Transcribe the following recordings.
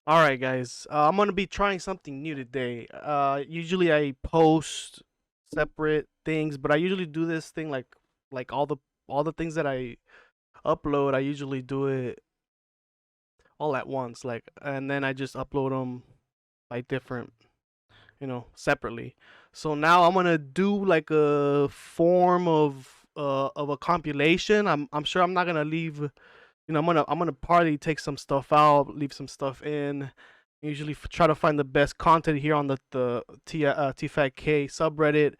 All right, guys. I'm gonna be trying something new today. Usually I post separate things, but I usually do this thing like all the things that I upload. I usually do it all at once, like, and then I just upload them like different, separately. So now I'm gonna do like a form of a compilation. I'm sure I'm not gonna leave. I'm gonna probably take some stuff out, leave some stuff in. Usually try to find the best content here on the TFATK subreddit,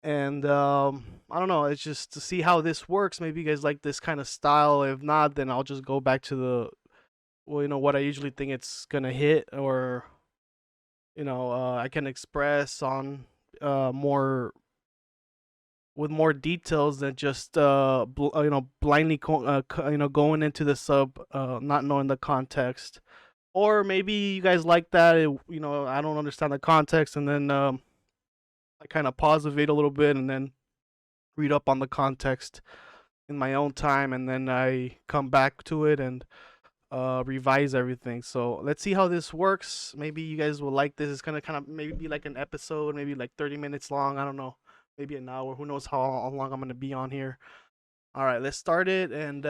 and I don't know. It's just to see how this works. Maybe you guys like this kind of style. If not, then I'll just go back to what I usually think it's gonna hit, or I can express on more with more details than just blindly going into the sub, not knowing the context. Or maybe you guys like that. I don't understand the context, and then I kind of pause the video a little bit and then read up on the context in my own time, and then I come back to it and revise everything. So let's see how this works. Maybe you guys will like this. It's gonna kind of maybe be like an episode, maybe like 30 minutes long. I don't know, maybe an hour. Who knows how long I'm gonna be on here. All right, let's start it, and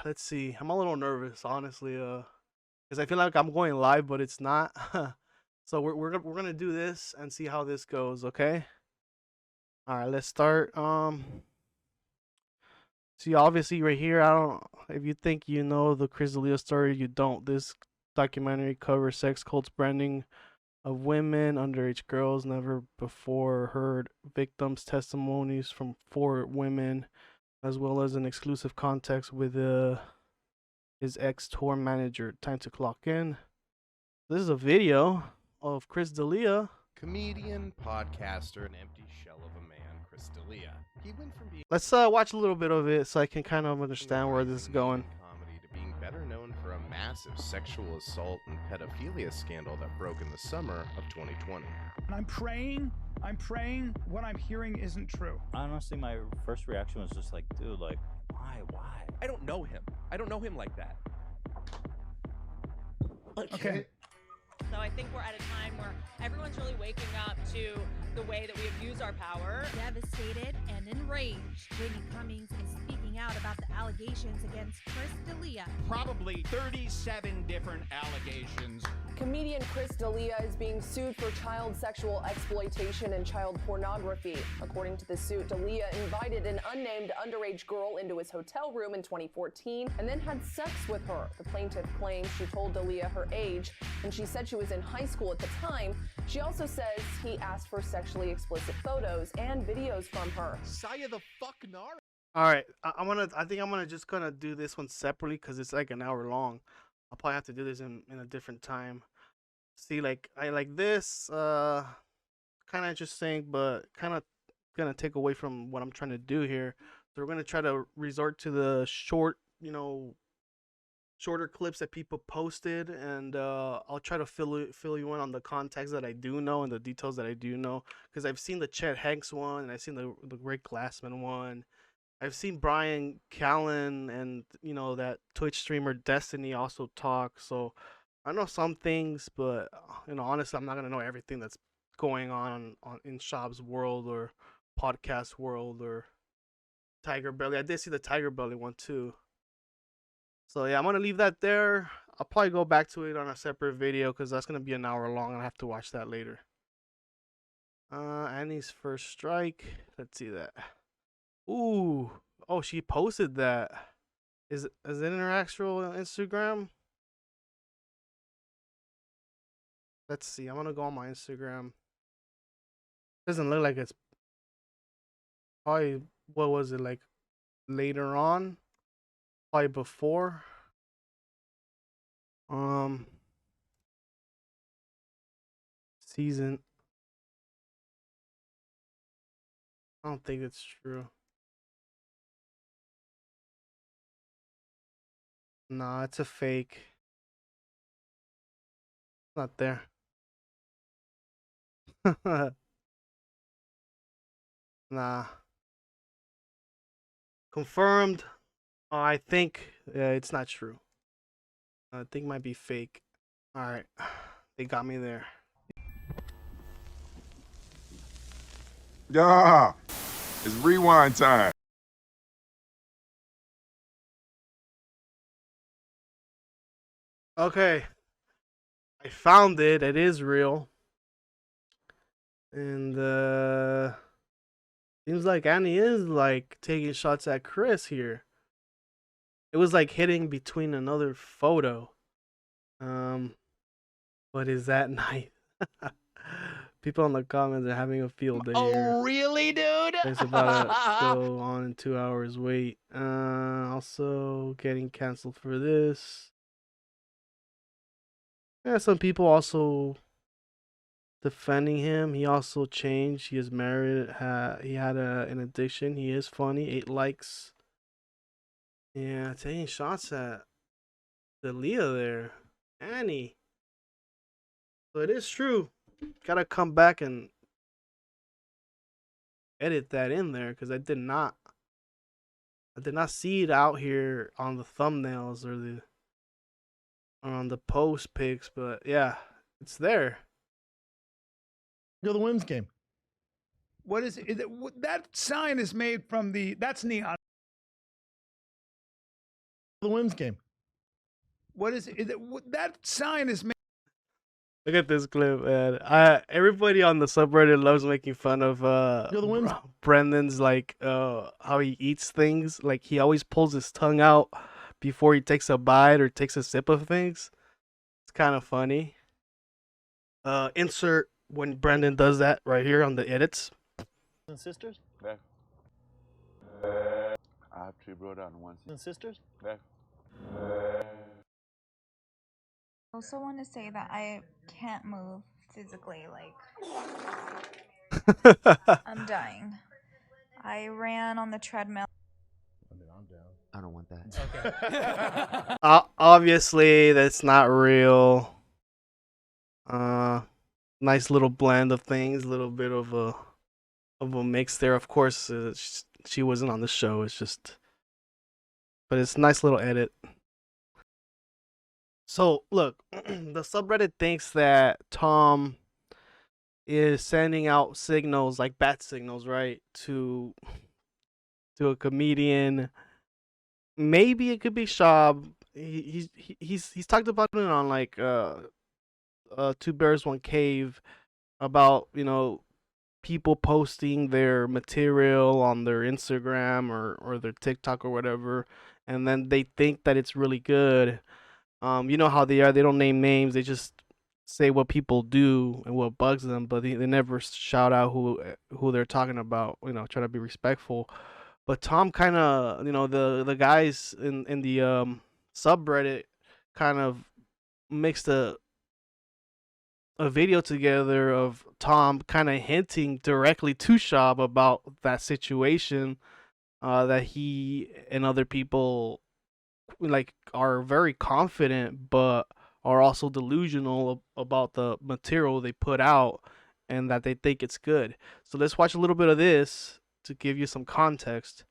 let's see. I'm a little nervous, honestly, because I feel like I'm going live, but it's not. So we're gonna do this and see how this goes. Okay. All right, let's start. See, obviously, right here, I don't. If you think you know the Chris D'Elia story, you don't. This documentary covers sex cults branding of women, underage girls, never before heard victims' testimonies from 4 women, as well as an exclusive context with his ex tour manager. Time to clock in. This is a video of Chris D'Elia. Comedian, podcaster, an empty shell of a man, Chris D'Elia. He went from being Let's watch a little bit of it so I can kind of a understand where this is rising name going. in comedy to being better known for a massive sexual assault and pedophilia scandal that broke in the summer of 2020. And I'm praying what I'm hearing isn't true. Honestly, my first reaction was just like, dude, like, why? I don't know him. I don't know him like that. Okay. So I think we're at a time where everyone's really waking up to the way that we abuse our power. Devastated and enraged, Whitney Cummings is speaking out about the allegations against Chris D'Elia. Probably 37 different allegations. Comedian Chris D'Elia is being sued for child sexual exploitation and child pornography. According to the suit, D'Elia invited an unnamed underage girl into his hotel room in 2014 and then had sex with her. The plaintiff claims she told D'Elia her age, and she said she was in high school at the time. She also says he asked for sexually explicit photos and videos from her. Saya the fuck nar. All right, I think I'm gonna just gonna do this one separately because it's like an hour long. I'll probably have to do this in a different time. See, like I like this, kind of interesting, but kind of gonna take away from what I'm trying to do here. So we're gonna try to resort to the shorter clips that people posted, and I'll try to fill you in on the context that I do know and the details that I do know, because I've seen the Chet Hanks one, and I've seen the Rick Glassman one. I've seen Bryan Callen and that Twitch streamer Destiny also talk. So I know some things, but honestly, I'm not gonna know everything that's going on in Schaub's world or podcast world or Tigerbelly. I did see the Tigerbelly one too. So yeah, I'm gonna leave that there. I'll probably go back to it on a separate video because that's gonna be an hour long and I have to watch that later. Annie's first strike. Let's see that. Ooh. Oh, she posted that. Is it in her actual Instagram? Let's see. I'm gonna go on my Instagram. Doesn't look like it's probably, what was it, like later on? Probably before. Season. I don't think it's true. Nah, it's a fake. Not there. Nah. Confirmed. I think it's not true. I think it might be fake. All right, they got me there. Yeah, it's rewind time. Okay, I found it. It is real, and seems like Annie is like taking shots at Chris here. It was like hitting between another photo. But is that nice? People in the comments are having a field day here. really, dude? It's about to go on in 2 hours. Wait. Also getting canceled for this. Yeah, some people also defending him. He also changed. He is married. He had an addiction. He is funny. 8 likes. Yeah, taking shots at the Leah there. Annie. So it is true. Gotta come back and edit that in there because I did not see it out here on the thumbnails or on the post pics, but yeah, it's there. Go to the women's game. What is it? That sign is made from that's neon. The women's game. What is it? That sign is made. Look at this clip, man. Everybody on the subreddit loves making fun of Brendan's like how he eats things. Like he always pulls his tongue out before he takes a bite or takes a sip of things. It's kind of funny. Insert when Brendan does that right here on the edits. And sisters? I have 2 brothers and 1 And sisters? I also want to say that I can't move physically. Like, I'm dying. I ran on the treadmill. I mean, I'm down. I don't want that. Okay. Obviously, that's not real. Nice little blend of things. A little bit of a mix there. Of course, she wasn't on the show. It's just, but it's a nice little edit. So look, the subreddit thinks that Tom is sending out signals like bat signals, right, to a comedian. Maybe it could be Schaub. He's talked about it on like 2 Bears 1 Cave about, you know, people posting their material on their Instagram or their TikTok or whatever, and then they think that it's really good. You know how they are. They don't name names. They just say what people do and what bugs them, but they never shout out who they're talking about. You know, try to be respectful. But Tom kind of, you know, the guys in the subreddit kind of mixed a video together of Tom kind of hinting directly to Schaub about that situation, that he and other people like are very confident but are also delusional about the material they put out and that they think it's good. So let's watch a little bit of this to give you some context.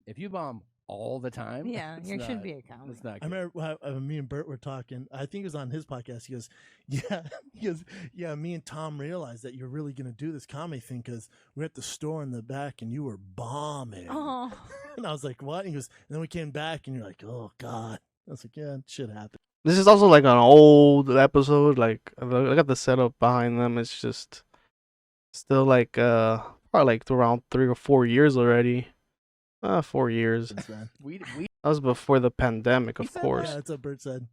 If you bomb all the time, Yeah, you should be accountable. It's not I good. remember me and Bert were talking. I think it was on his podcast. He goes, yeah, me and Tom realized that you're really going to do this comedy thing because we're at the store in the back and you were bombing. Oh. And I was like, what? And he goes, and then we came back and you're like, oh, God. I was like, yeah, shit happened. This is also like an old episode. Like, look at the setup behind them. It's just still like probably like around 3 or 4 years already. 4 years. That was before the pandemic, of course. Yeah, that's what Bert said.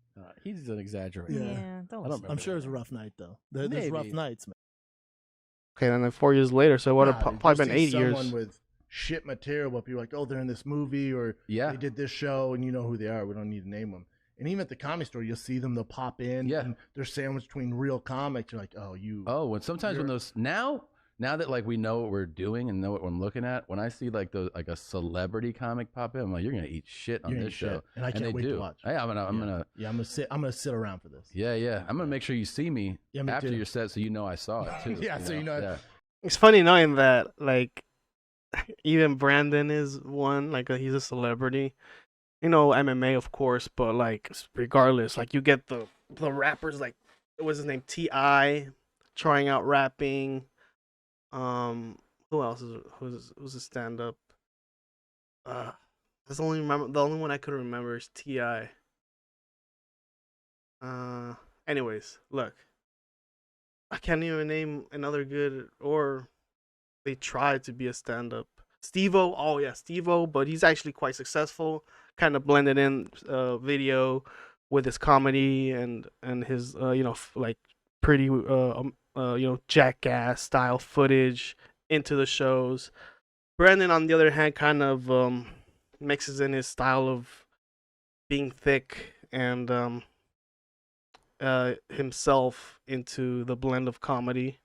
He's an exaggerator. Yeah, I'm sure it was a rough night, though. There's rough nights, man. Okay, and then 4 years later, so what? Probably been 8 years. Someone with shit material, but people are like, oh, they're in this movie or they did this show, and you know who they are. We don't need to name them. And even at the Comedy Store, you'll see them. They'll pop in. Yeah. And they're sandwiched between real comics. You're like, oh, you. Oh, when sometimes when those now that like we know what we're doing and know what I'm looking at, when I see like those like a celebrity comic pop in, I'm like, you're gonna eat shit on this show, and I can't wait to watch. Hey, I'm gonna sit around for this. Yeah. I'm gonna make sure you see me after too. your set, so you know I saw it too. So you know. Yeah. It's funny knowing that like even Brandon is one, like he's a celebrity. You know, MMA of course, but like regardless, like you get the the rappers like what was his name, T.I. trying out rapping. Who else who's a stand up? That's the only one I could remember is T.I. Anyways, look, I can't even name another good, or they tried to be a stand up. Steve-O, oh yeah, Steve-O, but he's actually quite successful. Kind of blended in video with his comedy and his like pretty jackass style footage into the shows. Brandon, on the other hand, kind of mixes in his style of being thick and himself into the blend of comedy.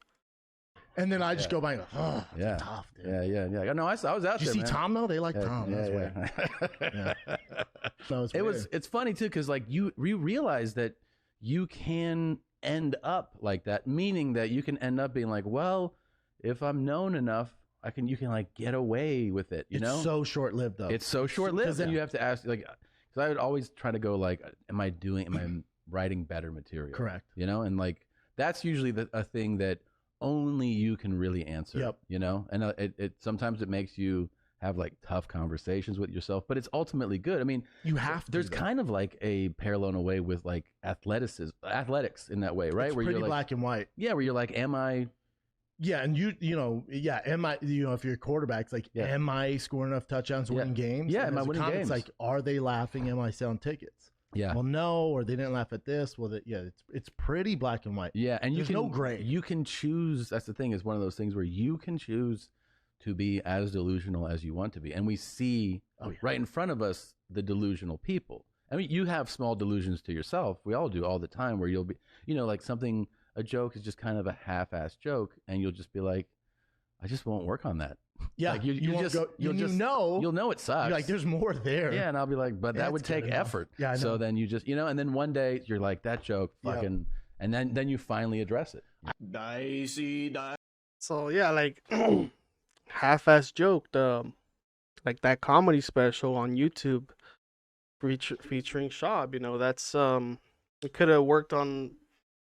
And then I just go by and go, oh, yeah, tough, dude. Yeah. No, I was out there. Did you see man. Tom though? They like Tom. That's yeah. weird. Yeah. It's funny too, because like you realize that you can end up like that, meaning that you can end up being like, well, if I'm known enough, you can like get away with it. You know, it's so short lived though. It's so short lived, and you have to ask like, because I would always try to go like, am I writing better material? Correct. You know, and like that's usually a thing that only you can really answer. Yep. You know, and it sometimes it makes you have like tough conversations with yourself, but it's ultimately good. I mean, you have to. There's kind of like a parallel in a way with like athletics in that way, right? It's where pretty you're like, black and white. Yeah, where you're like, am I? Yeah, and am I? If you're a quarterback, it's like, am I scoring enough touchdowns, winning games? Yeah, and am I winning games? It's like, are they laughing? Am I selling tickets? Yeah. Well, no, or they didn't laugh at this. Well, it's pretty black and white. Yeah, and there's no gray. You can choose. That's the thing. Is one of those things where you can choose to be as delusional as you want to be, and we see right in front of us the delusional people. I mean, you have small delusions to yourself. We all do all the time. Where you'll be, like a joke is just kind of a half-assed joke, and you'll just be like, I just won't work on that. Yeah, like you'll know it sucks. You're like, there's more there. Yeah, and I'll be like, but that would take effort. Yeah, I know. So then you just, and then one day you're like, that joke fucking, and then you finally address it. Dicey. So yeah, like half-ass joke, like that comedy special on YouTube featuring Schaub. That's it could have worked on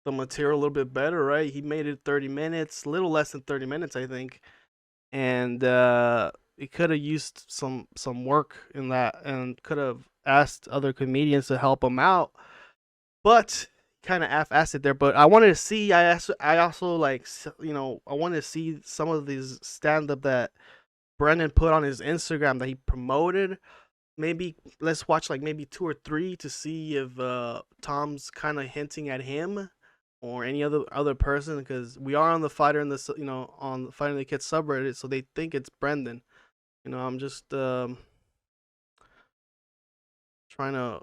the material a little bit better, right? He made it 30 minutes, a little less than 30 minutes, I think. And he could have used some work in that and could have asked other comedians to help him out. But kind of half-assed it there. But I wanted to see, I also like, I wanted to see some of these stand-up that Brendan put on his Instagram that he promoted. Maybe let's watch like maybe 2 or 3 to see if Tom's kind of hinting at him or any other person, because we are on the Fighter and the on the Fighter and the Kid subreddit, so they think it's Brendan. I'm just trying to.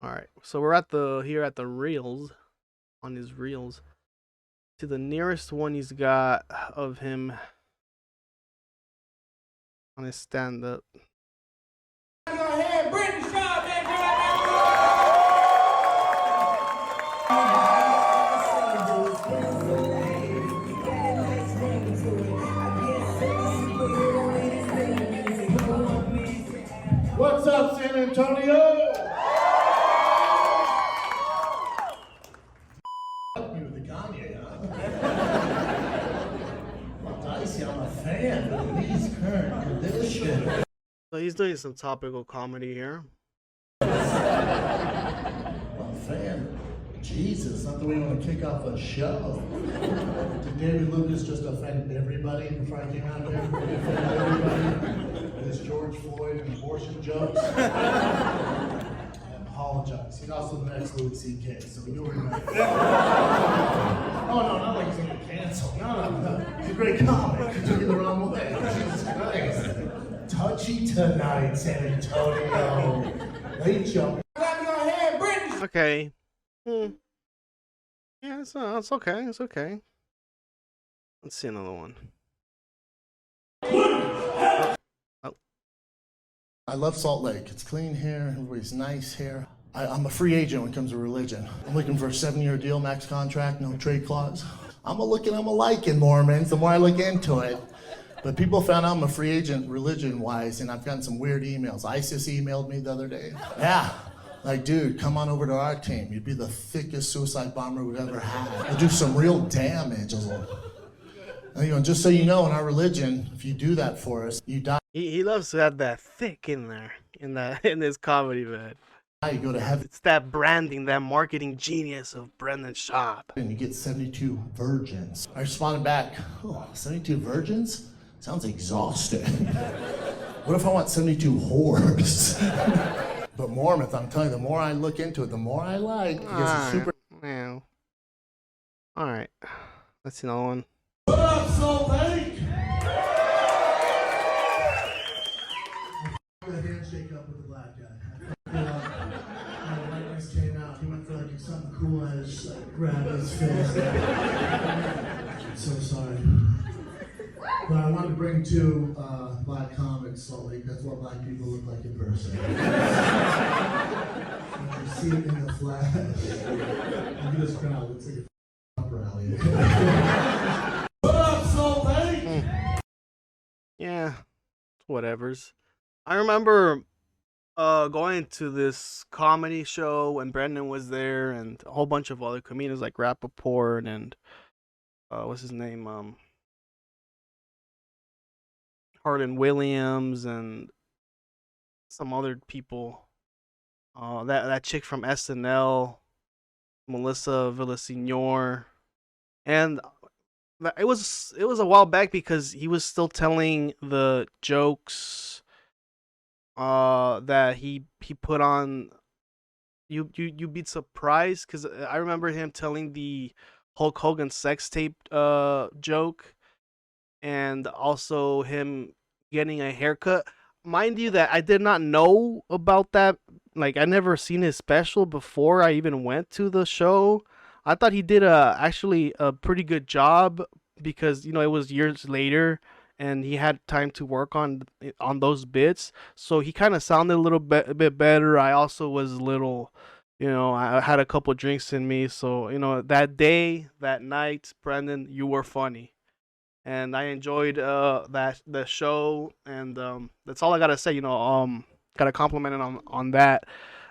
All right, so we're here at the reels, on his reels. To the nearest one he's got of him on his stand-up. Go ahead, Brendan Schaub, What's up, San Antonio? You with the Kanye, huh? Dicey, I'm a fan of these current conditions. So he's doing some topical comedy here. I'm a fan. Jesus, not the way you want to kick off a show. Did David Lucas just offend everybody before I came out here? Did he offend everybody with his George Floyd and abortion jokes? I apologize. He's also the next Louis C.K., so you'll remember. Oh, no, not like he's going to get canceled. No. He's a great comic. He took it the wrong way. Jesus Christ. Touchy tonight, San Antonio. Late jump. Okay. Yeah, it's okay. It's okay. Let's see another one. Oh. I love Salt Lake. It's clean here. Everybody's nice here. I'm a free agent when it comes to religion. I'm looking for a 7-year deal, max contract, no trade clause. I'm liking Mormons the more I look into it. But people found out I'm a free agent religion-wise, and I've gotten some weird emails. ISIS emailed me the other day. Yeah. Like, dude, come on over to our team. You'd be the thickest suicide bomber we've ever had. You'll do some real damage. I was like, you know, just so you know, in our religion, if you do that for us, you die. He loves to have that thick in there in this comedy, man. You go to heaven. It's that branding, that marketing genius of Brendan Schaub. And you get 72 virgins. I responded back, oh, 72 virgins? Sounds exhausting. What if I want 72 whores? But Mormons, I'm telling you, the more I look into it, the more I like. Because it's super. Yeah. All right. Let's see another one. What up, Salt Lake? The handshake up with the black guy. The whiteness came out. He went for like something cool. I just like grabbed his face. I'm so sorry. But I wanted to bring two black comics, Salt Lake. That's what black people look like in person. You see it in the flash. Look at this crowd. It's like a rally. What up, Salt Lake? Yeah, whatevers. I remember going to this comedy show when Brendan was there, and a whole bunch of other comedians like Rappaport and what's his name, Harlan Williams, and some other people. That chick from SNL, Melissa Villaseñor, and it was a while back because he was still telling the jokes that he put on. You'd be surprised because I remember him telling the Hulk Hogan sex tape joke, and also him getting a haircut. Mind you that I did not know about that. Like, I never seen his special before I even went to the show. I thought he did actually a pretty good job because, you know, it was years later and he had time to work on those bits. So he kind of sounded a bit better. I also was a little, you know, I had a couple drinks in me. So, you know, that day, that night, Brendan, you were funny. And I enjoyed the show, and that's all I gotta say. You know, gotta compliment him on that.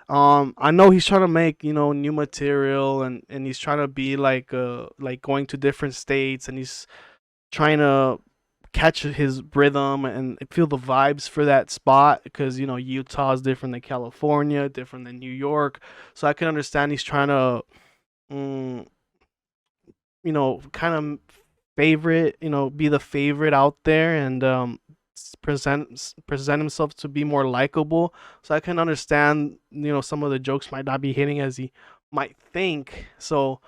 I know he's trying to make, you know, new material, and he's trying to be like going to different states, and he's trying to catch his rhythm and feel the vibes for that spot, because, you know, Utah is different than California, different than New York. So I can understand he's trying to, you know, kind of favorite, you know, be the favorite out there, and present himself to be more likable. So I can understand, you know, some of the jokes might not be hitting as he might think. So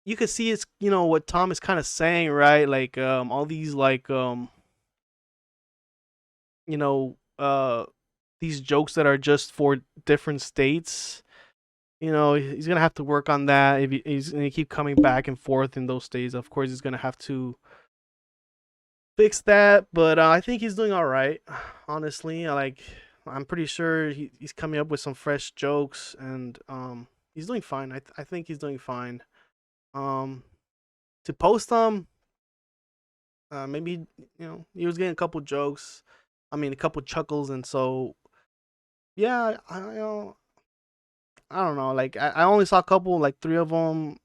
you could see it's, you know, what Tom is kind of saying, right? Like all these like you know, these jokes that are just for different states. You know, he's gonna have to work on that. If he's gonna keep coming back and forth in those states, of course he's gonna have to fix that. But I think he's doing all right. Honestly, I'm pretty sure he's coming up with some fresh jokes, and he's doing fine. I think he's doing fine. To post them, maybe, you know, he was getting a couple jokes. I mean, a couple chuckles, and so yeah, I don't know. Like, I only saw a couple, like 3 of them.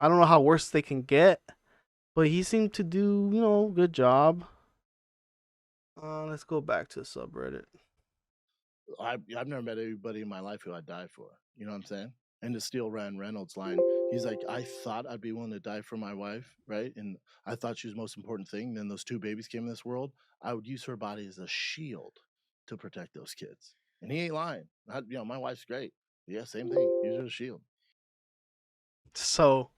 I don't know how worse they can get, but he seemed to do, you know, good job. Let's go back to the subreddit. I've never met anybody in my life who I'd die for. You know what I'm saying? And to steal Ryan Reynolds' line, he's like, I thought I'd be willing to die for my wife, right? And I thought she was the most important thing. Then those 2 babies came in this world. I would use her body as a shield to protect those kids. And he ain't lying. You know, my wife's great. Yeah, same thing. Use her as a shield. So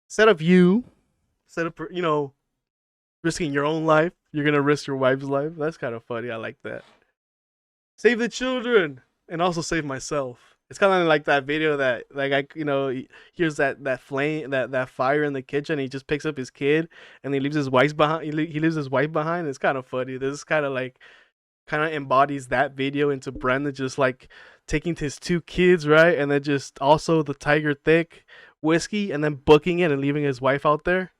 instead of, you know, risking your own life, you're gonna risk your wife's life. That's kind of funny. I like that. Save the children and also save myself. It's kind of like that video that, like, you know, he hears that flame, that fire in the kitchen. He just picks up his kid and he leaves his wife behind. He leaves his wife behind. It's kind of funny. This is kind of embodies that video into Brendan just like taking his 2 kids, right, and then just also the Tiger Thick whiskey, and then booking it and leaving his wife out there.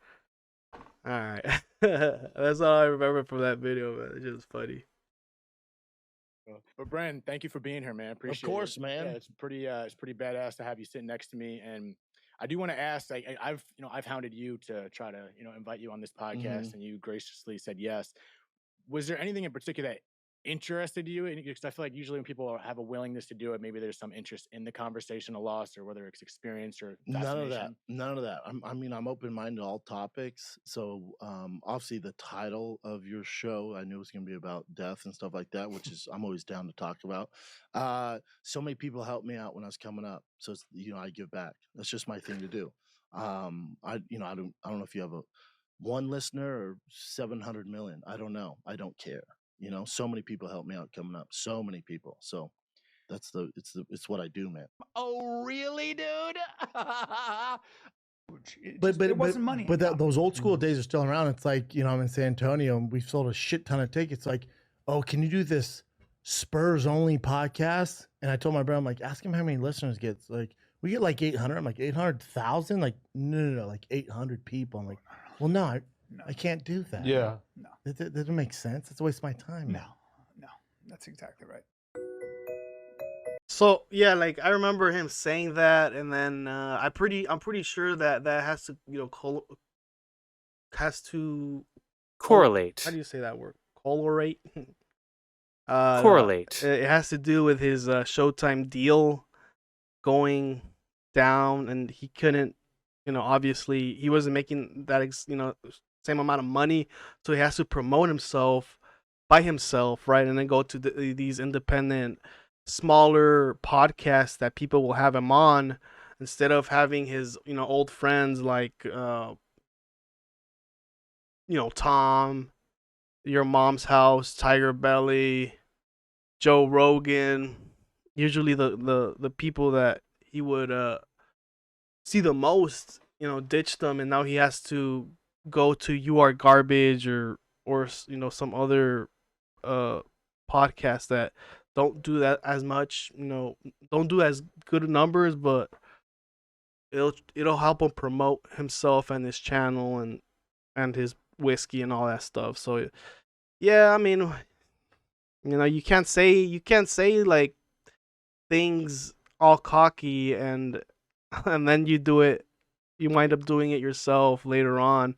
All right. That's all I remember from that video, man. It's just funny. But Bryan, thank you for being here, man. Appreciate it. Of course, man. Yeah, it's pretty badass to have you sitting next to me. And I do want to ask, I've hounded you to try to, invite you on this podcast, and you graciously said yes. Was there anything in particular that interested you? Because I feel like usually when people have a willingness to do it, maybe there's some interest in the conversation of loss, or whether it's experience or fascination. None of that. I'm open-minded to all topics. So obviously the title of your show, I knew it was going to be about death and stuff like that, which is I'm always down to talk about. So many people helped me out when I was coming up, so it's, I give back. That's just my thing to do. I don't know if you have one listener or 700 million. I don't know. I don't care. So many people helped me out coming up. So many people. So it's what I do, man. Oh, really, dude? It wasn't money. But those old school days are still around. It's like, I'm in San Antonio and we've sold a shit ton of tickets. Like, oh, can you do this Spurs only podcast? And I told my brother, I'm like, ask him how many listeners gets. Like, we get like 800. I'm like, 800,000? Like, no, like 800 people. I'm like, well, no, I can't do that. Yeah. No. That doesn't make sense. It's a waste of my time. No, that's exactly right. So yeah, like I remember him saying that, and then I'm pretty sure that has to correlate. How do you say that word? Correlate. Correlate. It has to do with his Showtime deal going down, and he couldn't. Obviously he wasn't making that same amount of money, so he has to promote himself by himself, right? And then go to these independent, smaller podcasts that people will have him on, instead of having his old friends like Tom, Your Mom's House, Tigerbelly, Joe Rogan. Usually the people that he would see the most, ditch them, and now he has to go to You Are Garbage or some other podcasts that don't do that as much, don't do as good numbers, but it'll help him promote himself and his channel and his whiskey and all that stuff. So yeah, I mean, you can't say like things all cocky and then you wind up doing it yourself later on.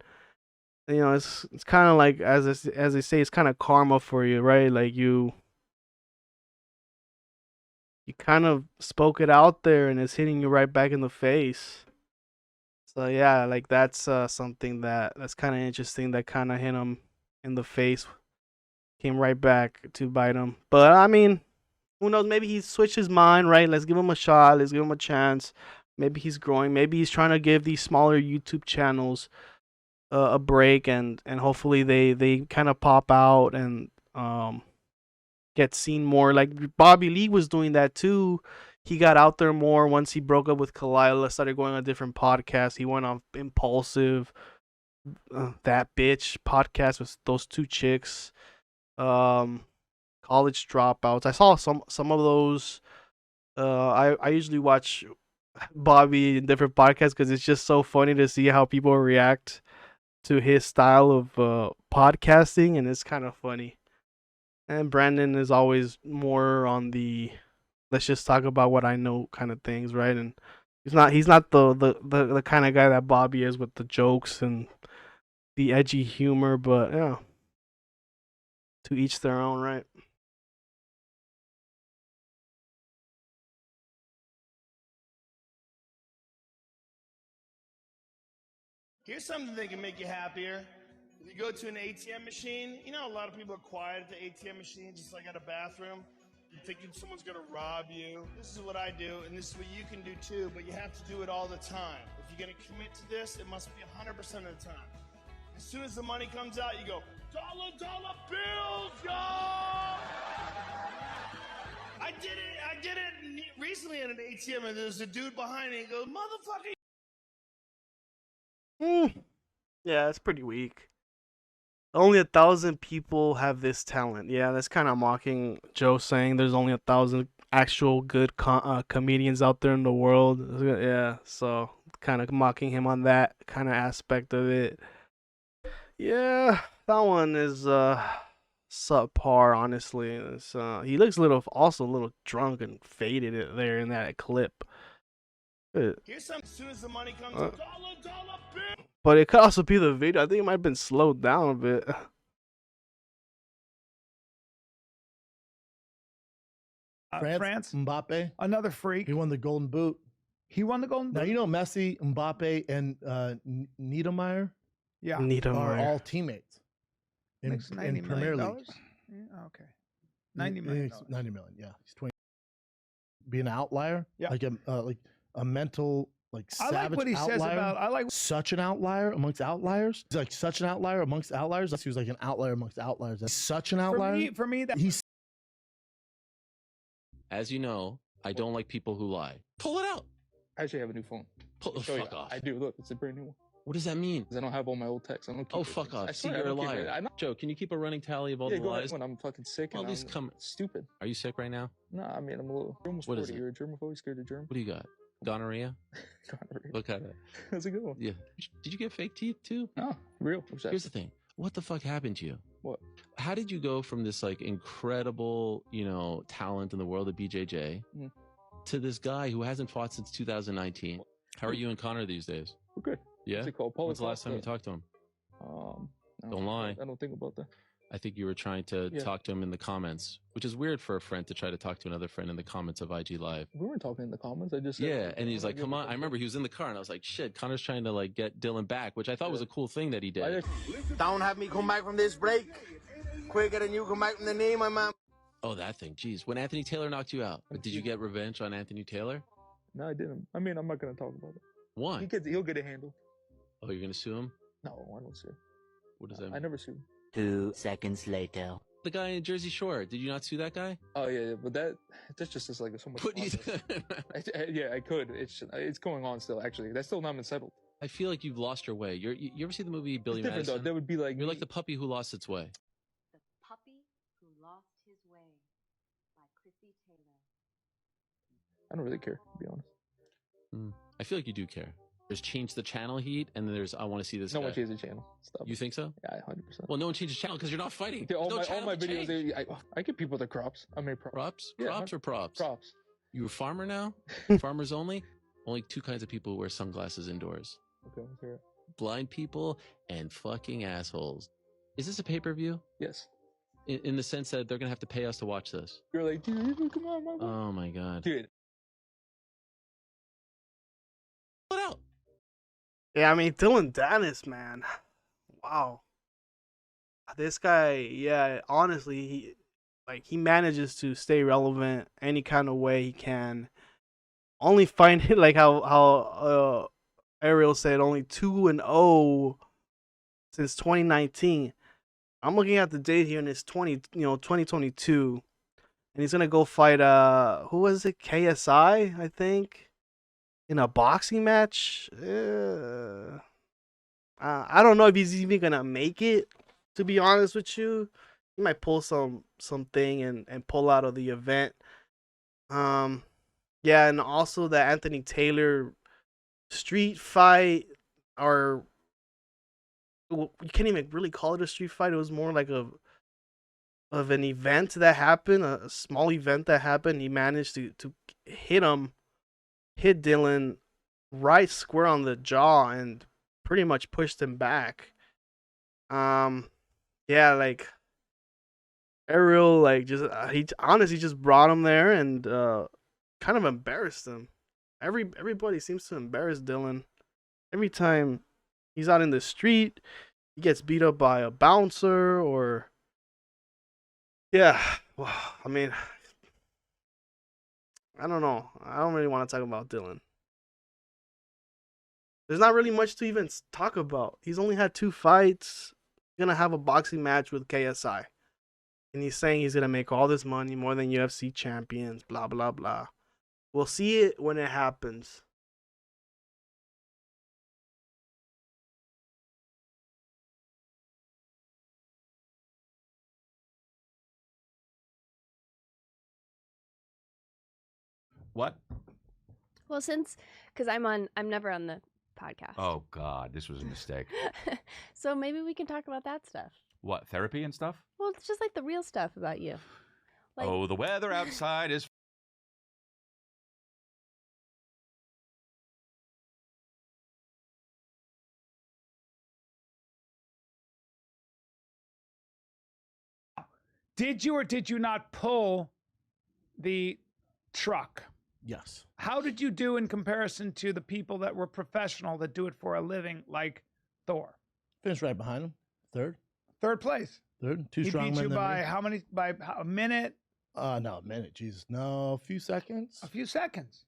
It's kind of like, as they say, it's kind of karma for you, right? Like you kind of spoke it out there, and it's hitting you right back in the face. So yeah, like that's something that's kind of interesting. That kind of hit him in the face, came right back to bite him. But I mean, who knows? Maybe he switched his mind, right? Let's give him a shot. Let's give him a chance. Maybe he's growing. Maybe he's trying to give these smaller YouTube channels a break, and hopefully they kind of pop out and get seen more. Like Bobby Lee was doing that too. He got out there more once he broke up with Kalila, started going on different podcasts. He went on Impulsive, That Bitch podcast with those two chicks, College Dropouts. I saw some of those. I usually watch Bobby in different podcasts because it's just so funny to see how people react to his style of podcasting, and it's kind of funny. And Brandon is always more on the let's just talk about what I know kind of things, right? And he's not the kind of guy that Bobby is with the jokes and the edgy humor, but yeah, to each their own, right? Here's something that can make you happier. If you go to an ATM machine, a lot of people are quiet at the ATM machine, just like at a bathroom. You're thinking someone's going to rob you. This is what I do, and this is what you can do too, but you have to do it all the time. If you're going to commit to this, it must be 100% of the time. As soon as the money comes out, you go, dollar bills, y'all! I did it recently at an ATM, and there's a dude behind me, and he goes, motherfucker! Yeah, it's pretty weak. Only 1,000 people have this talent. Yeah, that's kind of mocking Joe saying there's only 1,000 actual good comedians out there in the world. Yeah, so kind of mocking him on that kind of aspect of it. Yeah, that one is subpar. Honestly, he looks also a little drunk and faded it there in that clip. Here's some. As soon as the money comes, Uh, dollar bill. But it could also be the video. I think it might have been slowed down a bit. France, Mbappe, another freak. He won the Golden Boot. He won the Golden Boot. Now you know Messi, Mbappe, and Niedermeyer. Yeah, are Niedermeyer. all teammates Makes $90 in Premier million. League. Yeah, okay, $90 million. 90 million. Yeah, he's 20. Be an outlier. Yeah. like a mental I savage like what he outlier. says about. I like. Such an outlier amongst outliers. He's like such an outlier amongst outliers. He was like an outlier amongst outliers. He's such an outlier. For me, that he's. As you know, I don't like people who lie. Pull it out. I actually have a new phone. Pull the Show you. fuck off. I do. Look, it's a brand new one. What does that mean? 'Cause I don't have all my old texts. I don't keep Oh, it. fuck off. I See, swear, I you're a don't keep it. liar. I'm not- Joe, can you keep a running tally of all Yeah, the go ahead lies? when I'm fucking sick Well, and at least I'm come. stupid. Are you sick right now? No, I mean, I'm a little. You're almost What 40. is it? You're a germaphobe. You scared of germs? What do you got? Gonorrhea? Gonorrhea. Look at it. That's a good one. Yeah. Did you get fake teeth too? No, real. Here's the thing. What the fuck happened to you? What? How did you go from this like incredible, talent in the world of BJJ Mhm. to this guy who hasn't fought since 2019? How are you and Connor these days? We're good. Yeah. What's it called? When's the last time you talked to him? Don't lie. I don't think about that. I think you were trying to Yeah. talk to him in the comments, which is weird for a friend to try to talk to another friend in the comments of IG Live. We weren't talking in the comments. I just said, Yeah, and he's like, "Come on!" I remember he was in the car, and I was like, "Shit!" Connor's trying to like get Dillon back, which I thought was a cool thing that he did. Don't have me come back from this break quicker than you come back from the knee, my man. Oh, that thing. Jeez, when Anthony Taylor knocked you out, did you get revenge on Anthony Taylor? No, I didn't. I mean, I'm not gonna talk about it. Why? He'll get it handled. Oh, you're gonna sue him? No, I don't sue. What does that mean? I never sue. 2 seconds later. The guy in Jersey Shore. Did you not sue that guy? Oh yeah, but that's just is like so much. Yeah, I could. It's going on still. Actually, that's still not been settled. I feel like you've lost your way. You ever see the movie Billy It's different, though. Madison? That would be like You're like the puppy who lost its way. Puppy Who Lost His Way by Chrissy Taylor. I don't really care, to be honest. I feel like you do care. There's change the channel heat, and then there's I want to see this. No guy. one changes the channel. Stop. You think so? Yeah, 100%. Well, no one changes channel because you're not fighting. Yeah, all There's no my channel to videos, change. I give people the crops. I mean Props? Yeah, Props or props? Props. You a farmer now? Farmers only? Only two kinds of people who wear sunglasses indoors. Okay, let's hear it. Blind people and fucking assholes. Is this a pay-per-view? Yes. In the sense that they're going to have to pay us to watch this. You're like, dude, come on, my boy. Oh my God. Dude. Yeah, I mean, Dillon Danis, man. Wow. This guy, yeah, honestly, he manages to stay relevant any kind of way he can. Only find it like how Ariel said, only 2-0 since 2019. I'm looking at the date here, and it's 2022, and he's gonna go fight who was it? KSI, I think, in a boxing match. I don't know if he's even gonna make it. To be honest with you, he might pull something and pull out of the event. Yeah, and also the Anthony Taylor street fight, or you can't even really call it a street fight. It was more like of an event that happened, a small event that happened. He managed to hit Dillon right square on the jaw and pretty much pushed him back. Yeah, like Ariel, like he honestly just brought him there and kind of embarrassed him. Everybody seems to embarrass Dillon every time he's out in the street. He gets beat up by a bouncer, or yeah. Well, I mean, I don't know. I don't really want to talk about Dillon. There's not really much to even talk about. He's only had 2 fights. He's gonna have a boxing match with KSI, and he's saying he's gonna make all this money, more than UFC champions. Blah blah blah. We'll see it when it happens. What? Well, because I'm never on the podcast. Oh God, this was a mistake. So maybe we can talk about that stuff. What, therapy and stuff? Well, it's just like the real stuff about you. Like, Oh, the weather outside is. Did you or did you not pull the truck? Yes. How did you do in comparison to the people that were professional that do it for a living, like Thor? Finished right behind him. Third place. Third. Two He strong beat men you than by me. how many? By a minute? No, a minute. Jesus. No, a few seconds. A few seconds.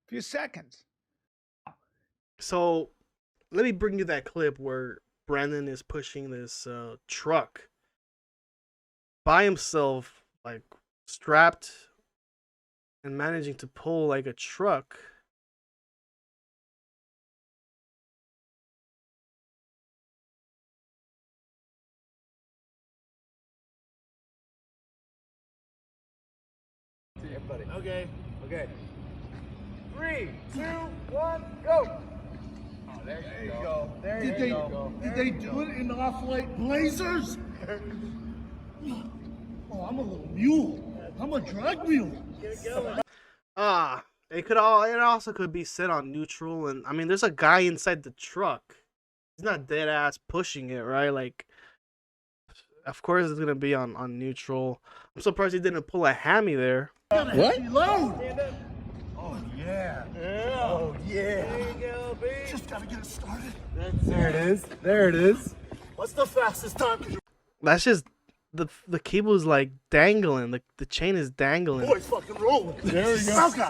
A few seconds. So let me bring you that clip where Brandon is pushing this truck by himself, like strapped and managing to pull like a truck. Okay. 3, 2, 1, go. Oh, there you go. There Did you go. Did they do it in off-white blazers? Oh, I'm a little mule. I'm a drag mule. It also could be set on neutral, and I mean, there's a guy inside the truck. He's not dead ass pushing it, right? Like, of course it's gonna be on neutral. I'm surprised he didn't pull a hammy there. What? Oh, yeah. Oh, yeah. There you go, baby. Just gotta get it started. There it is. There it is. What's the fastest time? That's just the cable is like dangling. The chain is dangling. Boys fucking rolling. There we go. Okay.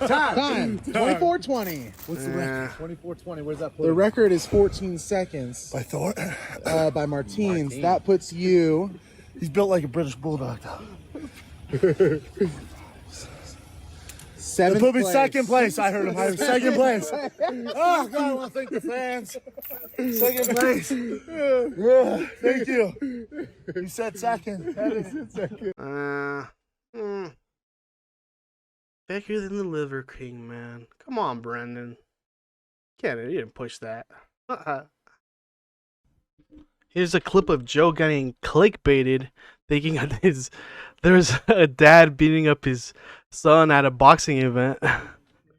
Time. 24:20. What's the record? 24:20. Where's that put? The record is 14 seconds. By Thor? By Martins. That puts you. He's built like a British bulldog, though. Seventh They put me place. second place. I heard him. I was second place. Oh, God, I want to thank the fans. Second place. Yeah, thank you. You said second. Bigger than the Liver King, man. Come on, Brendan. You didn't push that. Here's a clip of Joe getting clickbaited, thinking that there's a dad beating up his son at a boxing event.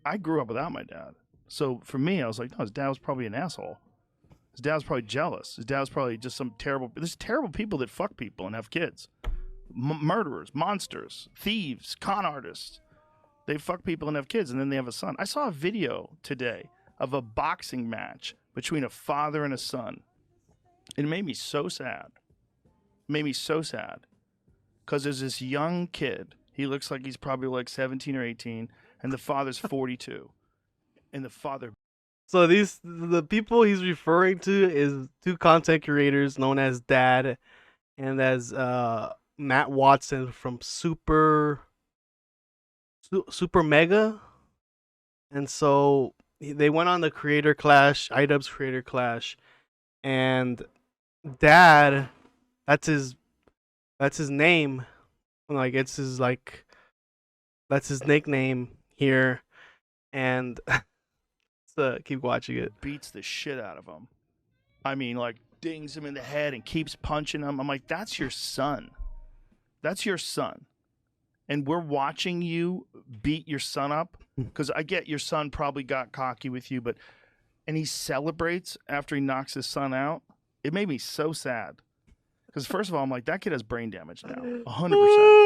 I grew up without my dad. So for me, I was like, no, his dad was probably an asshole. His dad was probably jealous. His dad was probably just there's terrible people that fuck people and have kids. Murderers, monsters, thieves, con artists. They fuck people and have kids, and then they have a son. I saw a video today of a boxing match between a father and a son. It made me so sad. Because there's this young kid. He looks like he's probably like 17 or 18, and the father's 42. And the father... So the people he's referring to is two content creators known as Dad and as Matt Watson from Super Mega. And so they went on the Creator Clash, iDubbbz Creator Clash, and Dad, that's his name. Like that's his nickname here, and keep watching it. Beats the shit out of him. I mean, like, dings him in the head and keeps punching him. I'm like, that's your son. That's your son. And we're watching you beat your son up. Because I get your son probably got cocky with you, and he celebrates after he knocks his son out. It made me so sad. Because first of all, I'm like, that kid has brain damage now. 100%.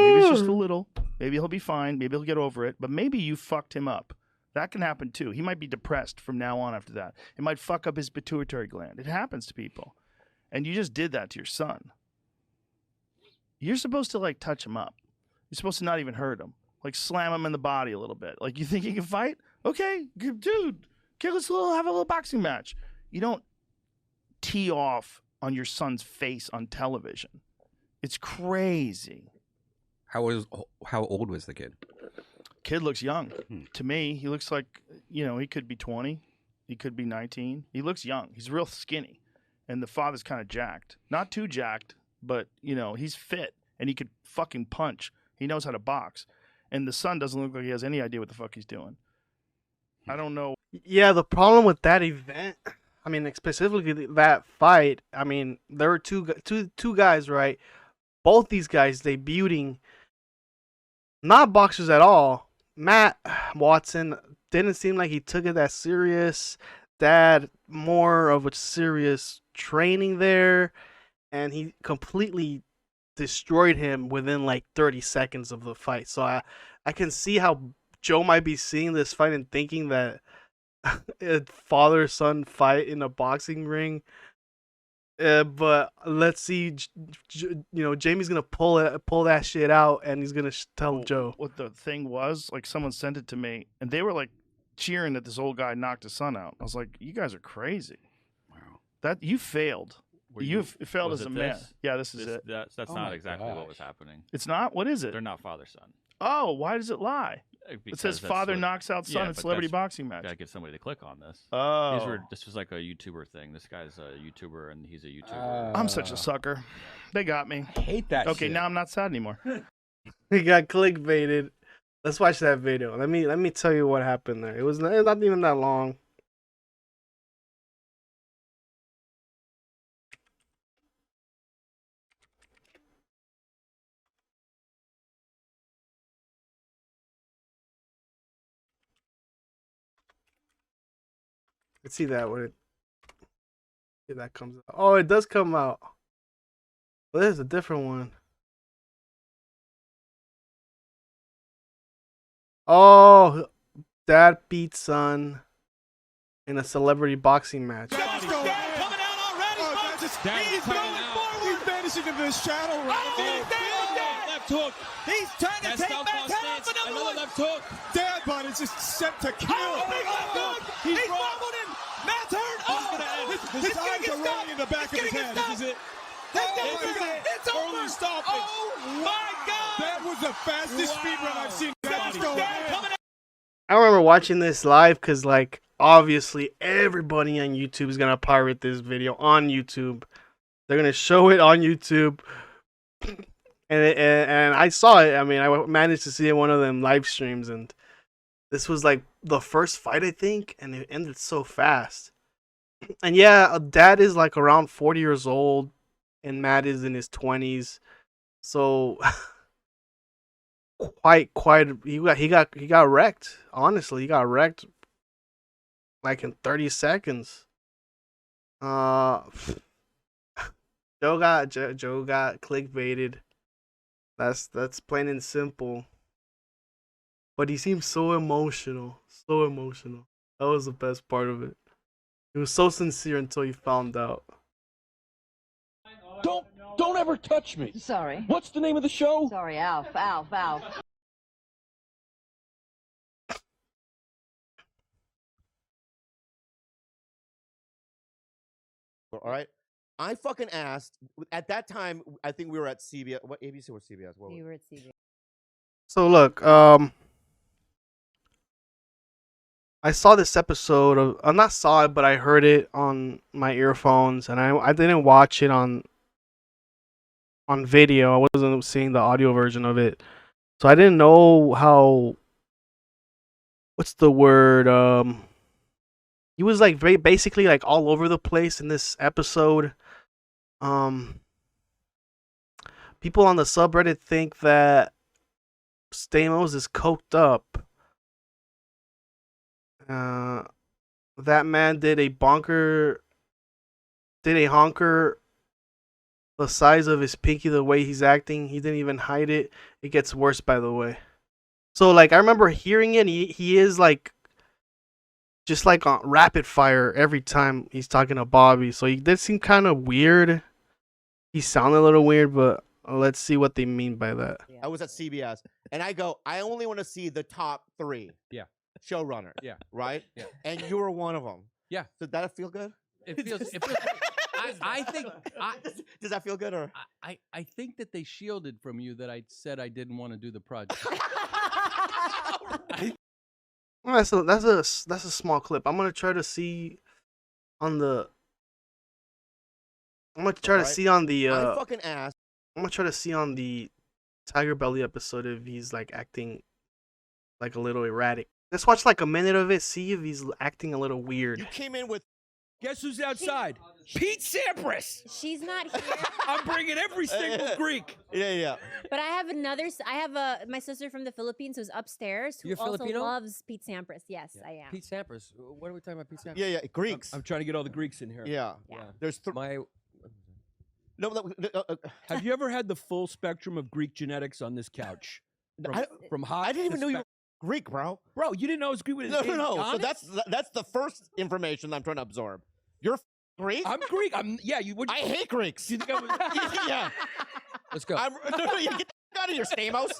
Maybe it's just a little. Maybe he'll be fine. Maybe he'll get over it. But maybe you fucked him up. That can happen too. He might be depressed from now on after that. It might fuck up his pituitary gland. It happens to people. And you just did that to your son. You're supposed to like touch him up. You're supposed to not even hurt him. Like slam him in the body a little bit. Like, you think you can fight? Okay, dude. Okay, let's have a little boxing match. You don't tee off on your son's face on television. It's crazy. How old was the kid? Kid looks young. To me, he looks like, he could be 20. He could be 19. He looks young. He's real skinny. And the father's kind of jacked. Not too jacked, but, he's fit. And he could fucking punch. He knows how to box. And the son doesn't look like he has any idea what the fuck he's doing. I don't know. Yeah, the problem with that event, I mean, specifically that fight, I mean, there were two guys, right? Both these guys debuting, not boxers at all. Matt Watson didn't seem like he took it that serious. Dad, more of a serious training there, and he completely destroyed him within like 30 seconds of the fight. So I can see how Joe might be seeing this fight and thinking that a father-son fight in a boxing ring. But let's see, Jamie's gonna pull that shit out, and he's gonna tell Joe. What the thing was, like, someone sent it to me, and they were like cheering that this old guy knocked his son out. I was like, you guys are crazy. Wow. That you failed. You failed as a man. Yeah, this is it. That's not exactly what was happening. It's not? What is it? They're not father-son. Oh, why does it lie? It says father knocks out son in celebrity boxing match. Gotta get somebody to click on this. Oh. This was like a YouTuber thing. This guy's a YouTuber, and he's a YouTuber. I'm such a sucker. They got me. I hate that Okay, shit. now I'm not sad anymore. He got clickbaited. Let's watch that video. Let me tell you what happened there. It was not even that long. Let's see that when that comes out. Oh, it does come out. Well, there's a different one. Oh, dad beat son in a celebrity boxing match. He's going forward. He's vanishing into the shadow right now. Left hook. He's trying to take back head off another left hook. Dad bot is just set to kill. He's wobbled him. Matt's hurt. His eyes are rolling in the back of his head. This is it. It's over. Stop it. Oh my God. That was the fastest speed run I've seen. I remember watching this live because, like, obviously everybody on YouTube is gonna pirate this video on YouTube. They're gonna show it on YouTube, and I saw it. I mean, I managed to see it in one of them live streams, and this was like the first fight, I think, and it ended so fast. And yeah, dad is like around 40 years old, and Matt is in his 20s, so quite he got wrecked. Honestly, he got wrecked like in 30 seconds. Joe got clickbaited. That's plain and simple. But he seemed so emotional. So emotional. That was the best part of it. He was so sincere until he found out. Don't ever touch me. Sorry. What's the name of the show? Sorry, Alf. All right. I fucking asked at that time. I think we were at CBS. What ABC or CBS? What You were at CBS. So look, I saw this episode of. I not saw it, but I heard it on my earphones, and I didn't watch it on video. I wasn't seeing the audio version of it, so I didn't know how. What's the word? He was like basically like all over the place in this episode. People on the subreddit think that Stamos is coked up. That man did a honker the size of his pinky. The way he's acting, he didn't even hide it. It gets worse, by the way. So like I remember hearing it. He is like just like on rapid fire every time he's talking to Bobby. So he did seem kind of weird. He sounded a little weird, but let's see what they mean by that. I was at CBS, and I go, I only want to see the top 3. Yeah. Showrunner. Yeah. Right. Yeah. And you were one of them. Yeah. Did that feel good? It feels. I think. Does that feel good or? I think that they shielded from you that I said I didn't want to do the project. Well, that's a small clip. I'm gonna try to see on the. I'm gonna try to see on the. I fucking asked. I'm gonna try to see on the Tigerbelly episode if he's like acting like a little erratic. Let's watch like a minute of it. See if he's acting a little weird. You came in with. Guess who's outside? Pete Sampras. She's not here. I'm bringing every single Greek. Yeah. But I have another. I have my sister from the Philippines who's upstairs who You're also Filipino? loves Pete Sampras. Yes, I am. Pete Sampras. What are we talking about? Pete Sampras? Yeah, Greeks. I'm trying to get all the Greeks in here. Yeah. There's my. Have you ever had the full spectrum of Greek genetics on this couch? From hot. I didn't even know you were Greek, bro. Bro, you didn't know I was Greek. No. So that's the first information I'm trying to absorb. You're Greek. I'm Greek. I hate Greeks. You think I was? Yeah. Let's go. No, you get out of here, Stamos.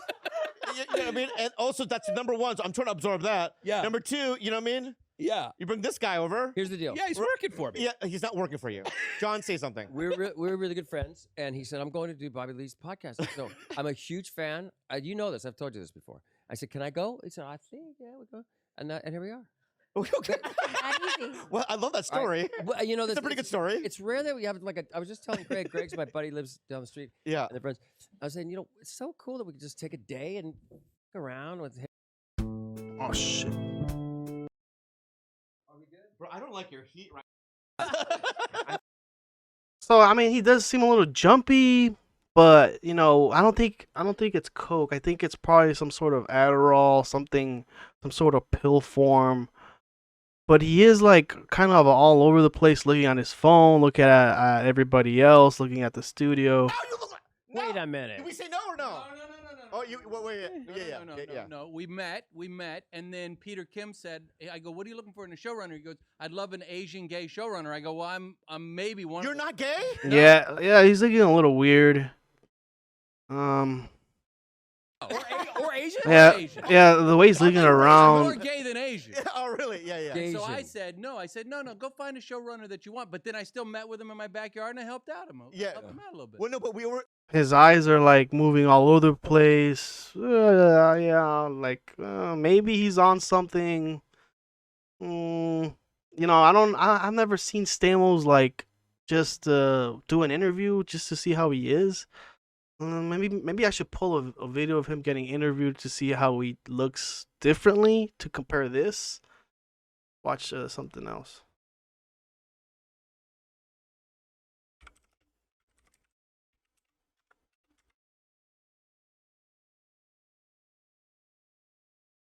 You know what I mean? And also, that's number one. So I'm trying to absorb that. Yeah. Number two, you know what I mean? Yeah. You bring this guy over. Here's the deal. Yeah, he's working for me. Yeah, he's not working for you. John, say something. We're really good friends, and he said, I'm going to do Bobby Lee's podcast. So I'm a huge fan. You know this. I've told you this before. I said, can I go? He said, I think, yeah, we'll go. And here we are. Okay. Well, I love that story. Well, you know, it's a pretty good story. It's rare that we have I was just telling Greg. Greg's my buddy, lives down the street. Yeah. And they're friends. I was saying, you know, it's so cool that we could just take a day and walk around with him. Oh shit. Bro, I don't like your heat right. So I mean, he does seem a little jumpy, but you know, I don't think it's coke. I think it's probably some sort of Adderall, some sort of pill form. But he is like kind of all over the place, looking on his phone, looking at everybody else, looking at the studio. Wait a minute. Did we say no or no? No. Oh, wait. No. We met, and then Peter Kim said, I go, what are you looking for in a showrunner? He goes, I'd love an Asian gay showrunner. I go, well, I'm maybe one. You're not gay? No. Yeah, he's looking a little weird. Or Asian? Yeah, Or Asian? yeah, the way he's looking around. More gay than Asian. Oh, really? Yeah. So I said, no, go find a showrunner that you want. But then I still met with him in my backyard and I helped out him. Helped him out a little bit. Well, no, but we were. His eyes are like moving all over the place. Maybe he's on something. You know, I've never seen Stamos like just do an interview just to see how he is. Maybe I should pull a video of him getting interviewed to see how he looks differently to compare this. Watch something else.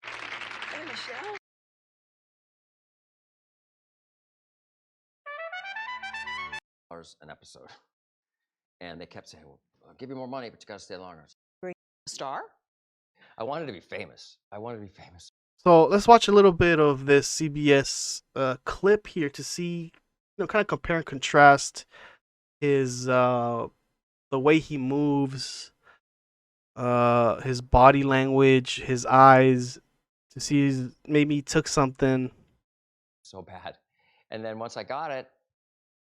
Hey, Michelle. An episode, and they kept saying, well, I'll give you more money, but you gotta stay longer. Star? I wanted to be famous. So let's watch a little bit of this CBS clip here to see, you know, kind of compare and contrast his the way he moves, his body language, his eyes, to see maybe he took something. So bad. And then once I got it,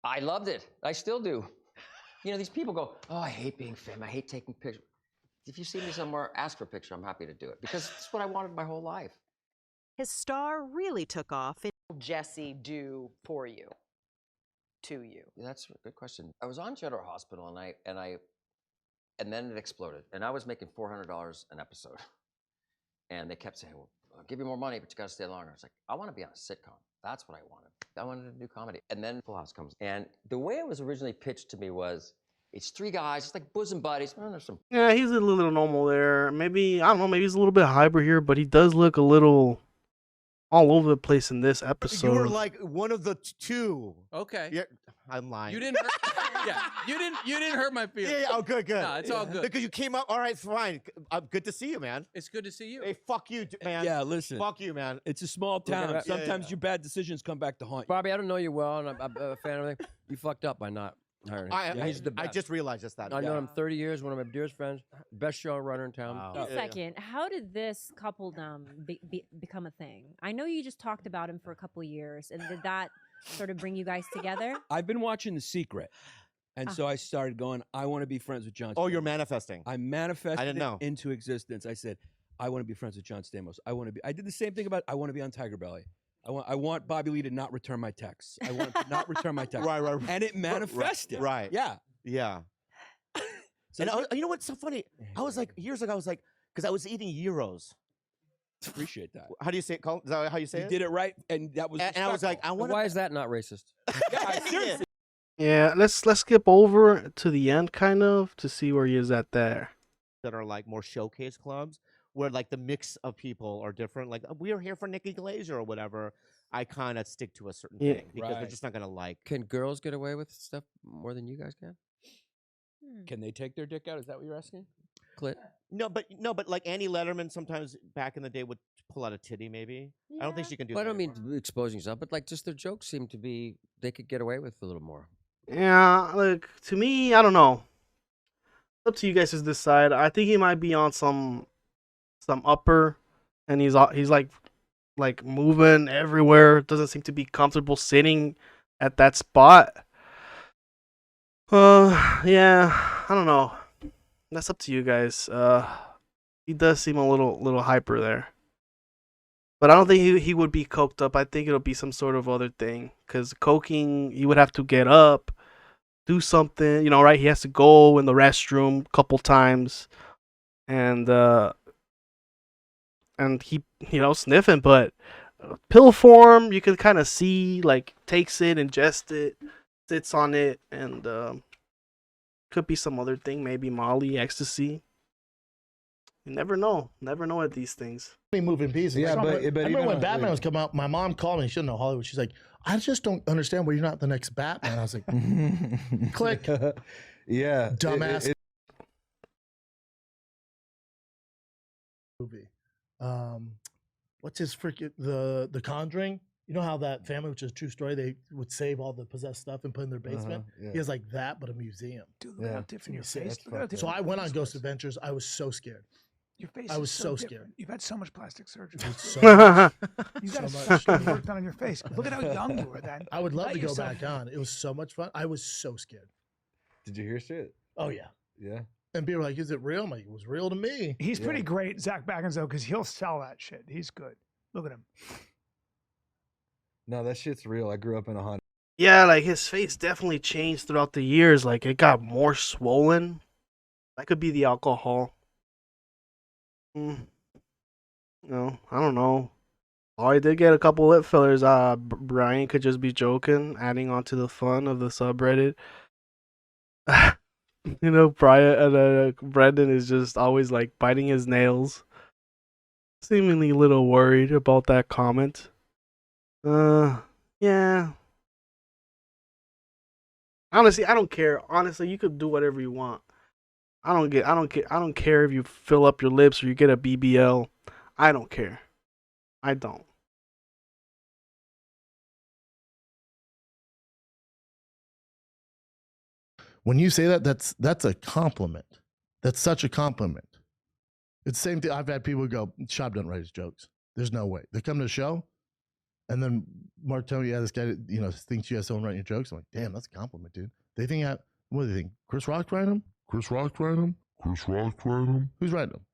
I loved it. I still do. You know, these people go, oh, I hate being famous. I hate taking pictures. If you see me somewhere, ask for a picture. I'm happy to do it because it's what I wanted my whole life. His star really took off. What did Jesse do for you? To you? That's a good question. I was on General Hospital and then it exploded. And I was making $400 an episode. And they kept saying, well, I'll give you more money, but you got to stay longer. It's like, I want to be on a sitcom. That's what I wanted. I wanted to do comedy. And then Full House comes. And the way it was originally pitched to me was, it's three guys, it's like bosom buddies. Oh, there's some. Yeah, he's a little normal there. Maybe, I don't know, maybe he's a little bit hyper here, but he does look a little all over the place in this episode. You were like one of the two. Okay. Yeah, I'm lying. You didn't hurt. Yeah, you didn't hurt my feelings. Yeah. Oh, good. No, it's all good. Because you came up. All right, fine. Good to see you, man. It's good to see you. Hey, fuck you, man. Yeah, listen. Fuck you, man. It's a small town. Sometimes your bad decisions come back to haunt you. Bobby, I don't know you well, and I'm a fan of everything. You fucked up by not hiring him. He's the best. I just realized just that. I know him 30 years, one of my dearest friends, best showrunner in town. Wow. Wait a second. How did this coupledom become a thing? I know you just talked about him for a couple years, and did that sort of bring you guys together? I've been watching The Secret. And so I started going, I want to be friends with John Stamos. Oh, you're manifesting. I manifested I didn't know. it into existence. I said, I want to be friends with John Stamos. I did the same thing about, I want to be on Tigerbelly. I want Bobby Lee to not return my texts. I want to not return my texts. Right. And it manifested. Right. Yeah. So and you know what's so funny? I was like, years ago, I was like, because I was eating gyros. Appreciate that. How do you say it? Is that how you say You it? did it right, and that was. And I was like, I want. Why is that not racist? Seriously. Yeah, let's skip over to the end, kind of, to see where he is at there. That are like more showcase clubs, where like the mix of people are different. Like we are here for Nikki Glazer or whatever. I kind of stick to a certain thing because they're just not gonna like. Can girls get away with stuff more than you guys can? Can they take their dick out? Is that what you're asking? Clit. No, but like Annie Lederman sometimes back in the day would pull out a titty. Maybe I don't think she can do. Well, I that don't mean exposing yourself, but like just their jokes seem to be they could get away with a little more. Yeah, like to me, I don't know. Up to you guys to decide. I think he might be on some upper, and he's like moving everywhere. Doesn't seem to be comfortable sitting at that spot. Yeah, I don't know. That's up to you guys. He does seem a little hyper there, but I don't think he would be coked up. I think it'll be some sort of other thing. Cause coking, he would have to get up, do something, right? He has to go in the restroom a couple times, and he, sniffing, but pill form, you can kind of see, like, takes it, ingests it, sits on it, and could be some other thing, maybe Molly, ecstasy. You never know at these things. Moving pieces. Yeah, I but remember when even- Batman was coming out, my mom called me. She didn't know Hollywood. She's like, I just don't understand why you're not the next Batman. I was like, click. Yeah. Dumbass. Movie. What's his freaking the Conjuring? You know how that family, which is a true story, they would save all the possessed stuff and put in their basement. yeah. He has like that, but a museum. Dude, look how different your face. That's Look how fucked different up. So I your went on face Ghost was. Adventures. I was so scared. Your face. I is was so different. scared. You've had so much plastic surgery. So You got so to much. fucking work done on your face. Look at how young you were then. I would love Let to go yourself- back on. It was so much fun. I was so scared. Did you hear shit? Oh yeah. Yeah. And people were like, "Is it real?" I'm like, "It was real to me." He's pretty great, Zach Baggins, though, because he'll sell that shit. He's good. Look at him. No, that shit's real. I grew up in a haunted. Yeah, like his face definitely changed throughout the years. Like it got more swollen. That could be the alcohol. No, I don't know. Oh, I did get a couple lip fillers. Brian could just be joking, adding on to the fun of the subreddit. Brian Brendan is just always like biting his nails, seemingly a little worried about that comment. Yeah. Honestly, I don't care. Honestly, you could do whatever you want. I don't care if you fill up your lips or you get a BBL. I don't care. I don't. When you say that, that's a compliment. That's such a compliment. It's the same thing. I've had people go, Schaub doesn't write his jokes. There's no way. They come to the show, and then Mark told me, yeah, this guy, thinks you have someone writing your jokes. I'm like, damn, that's a compliment, dude. They think what do they think? Chris Rock writing them? Chris Rock writing them? Chris Rock writing them? Who's writing them?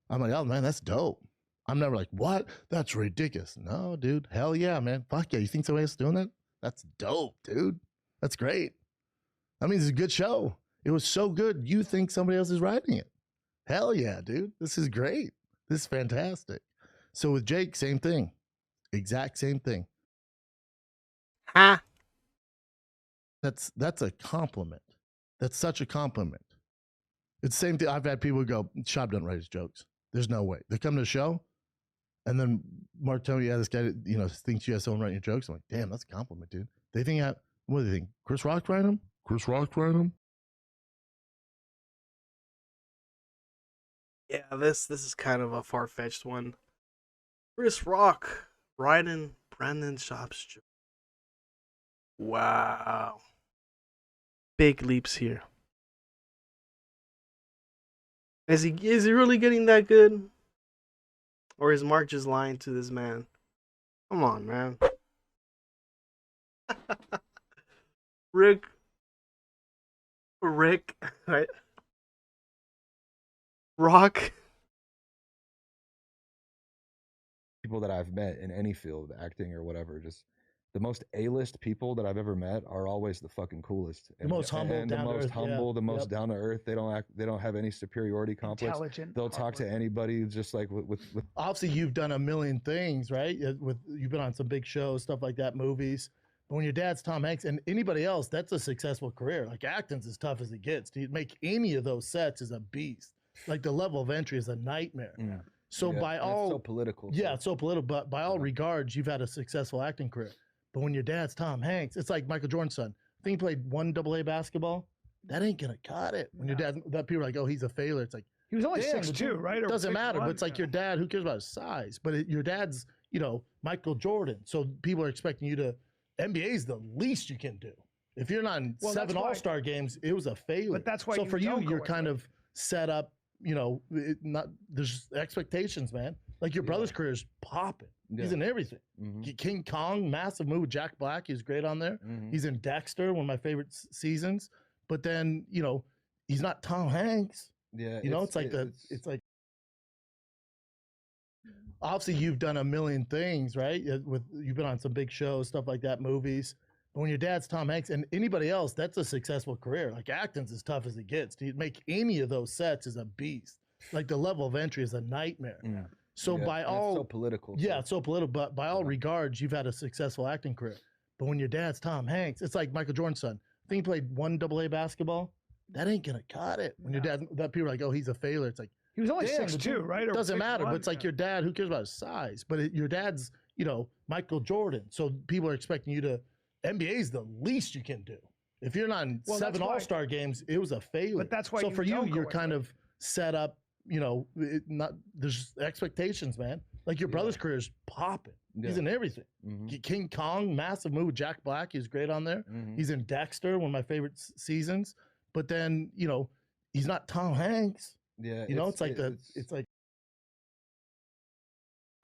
I'm like, oh man, that's dope. I'm never like, what? That's ridiculous. No, dude. Hell yeah, man. Fuck yeah. You think somebody else is doing that? That's dope, dude. That's great. That means it's a good show. It was so good. You think somebody else is writing it. Hell yeah, dude. This is great. This is fantastic. So with Jake, same thing. Exact same thing. Ha. That's a compliment. That's such a compliment. It's the same thing. I've had people go, Schaub doesn't write his jokes. There's no way. They come to the show, and then Mark told me, yeah, this guy, thinks you have someone writing your jokes. I'm like, damn, that's a compliment, dude. They think what do they think? Chris Rock writing them? Chris Rock writing them? Yeah, this is kind of a far-fetched one. Chris Rock writing Brandon Schaub's joke. Wow. Big leaps here. Is he really getting that good? Or is Mark just lying to this man? Come on, man. Rick, right? Rock. People that I've met in any field, acting or whatever, just the most A-list people that I've ever met are always the fucking coolest. The most humble, and the down to most earth, humble, yeah. the most Yep. down to earth. They don't have any superiority complex. Intelligent, They'll talk to anybody just like with Obviously, you've done a million things, right? You've been on some big shows, stuff like that, movies. But when your dad's Tom Hanks and anybody else, that's a successful career. Like acting's as tough as it gets. To make any of those sets is a beast. Like the level of entry is a nightmare. So Yeah, by and all it's so political. yeah, it's so political. But by all regards, you've had a successful acting career. But when your dad's Tom Hanks, it's like Michael Jordan's son. I think he played 1 AA basketball. That ain't gonna cut it. When your dad, that people are like, oh, he's a failure. It's like He was only damn, 6'2", right? Or Doesn't matter. But 6'1", it's like your dad. Who cares about his size? But your dad's, Michael Jordan. So people are expecting you to. NBA's the least you can do. If you're not in Well, 7 that's why- All-Star games, it was a failure. But that's why So you for you, don't go you're with kind it. of set up. There's expectations, man. Like your brother's career is popping. He's Yeah. in everything. King Kong, massive move with Jack Black. He's great on there. He's in Dexter, one of my favorite seasons. But then, he's not Tom Hanks. Yeah, It's like obviously you've done a million things, right? You've been on some big shows, stuff like that, movies. But when your dad's Tom Hanks and anybody else, that's a successful career. Like acting's as tough as it gets. To make any of those sets is a beast. Like the level of entry is a nightmare. So Yeah, by and all it's so political. yeah, it's so political. But by all regards, you've had a successful acting career. But when your dad's Tom Hanks, it's like Michael Jordan's son. I think he played 1 AA basketball. That ain't gonna cut it. When your dad, that people are like, oh, he's a failure. It's like He was only damn, 6'2", right? Or Doesn't matter. But 6'1", it's like your dad. Who cares about his size? But your dad's, Michael Jordan. So people are expecting you to. NBA's the least you can do. If you're not in Well, that's 7 why- All-Star games, it was a failure. But that's why So you for you, don't go you're with kind it. of set up. There's expectations, man. Like your brother's career is popping. He's Yeah. in everything. King Kong, massive move with Jack Black. He's great on there. He's in Dexter, one of my favorite seasons. But then, he's not Tom Hanks. Yeah, It's like